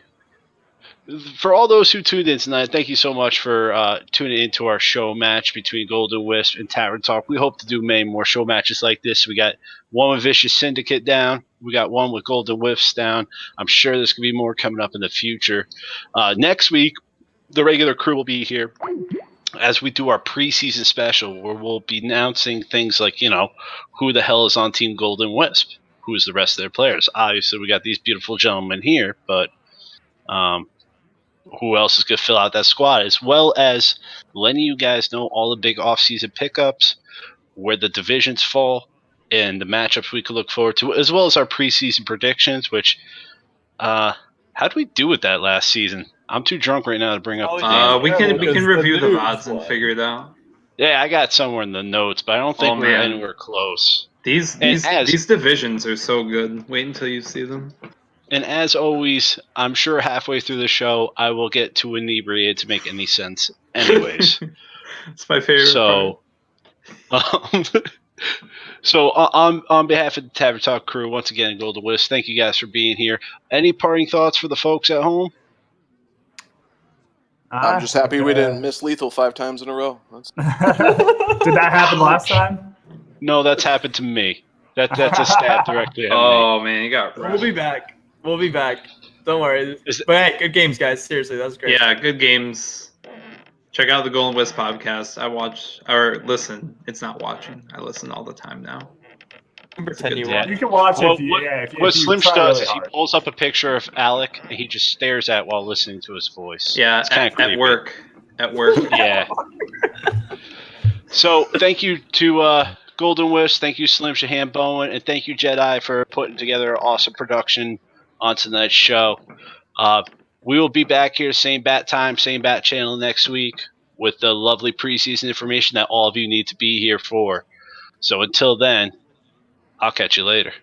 For all those who tuned in tonight, thank you so much for tuning into our show match between Golden Wisp and Tavern Talk. We hope to do many more show matches like this. We got one with Vicious Syndicate down. We got one with Golden Wisps down. I'm sure there's going to be more coming up in the future. Next week, the regular crew will be here as we do our preseason special, where we'll be announcing things like, who the hell is on Team Golden Wisp? Who's the rest of their players? Obviously, we got these beautiful gentlemen here, but who else is going to fill out that squad, as well as letting you guys know all the big off-season pickups, where the divisions fall, and the matchups we could look forward to, as well as our preseason predictions, which, how did we do with that last season? I'm too drunk right now to bring up the we can review the VODs and figure it out. Yeah, I got somewhere in the notes, but I don't think we're anywhere close. These divisions are so good. Wait until you see them. And as always, I'm sure halfway through the show, I will get too inebriated to make any sense. Anyways. It's my favorite part. So on behalf of the Tavern Talk crew, once again, Golden Wisp, thank you guys for being here. Any parting thoughts for the folks at home? I'm just happy we didn't miss Lethal 5 times in a row. Did that happen last time? No, that's happened to me. That's a stab directly at me. Oh, man, you got We'll be back. Don't worry. But hey, good games, guys. Seriously, that was great. Yeah, good games. Check out the Golden Wisp podcast. I watch, or listen. It's not watching. I listen all the time now. Pretend good you take. want. You can watch Well, if you, yeah, if what you Slim try does really is he hard. pulls up a picture of Alec and he just stares at while listening to his voice. Yeah, it's kind of creepy. at work. At work. Yeah. So thank you to Golden Wisp, thank you Slim Shahan Bowen, and thank you Jedi for putting together an awesome production on tonight's show. We will be back here, same bat time, same bat channel next week with the lovely preseason information that all of you need to be here for. So until then, I'll catch you later.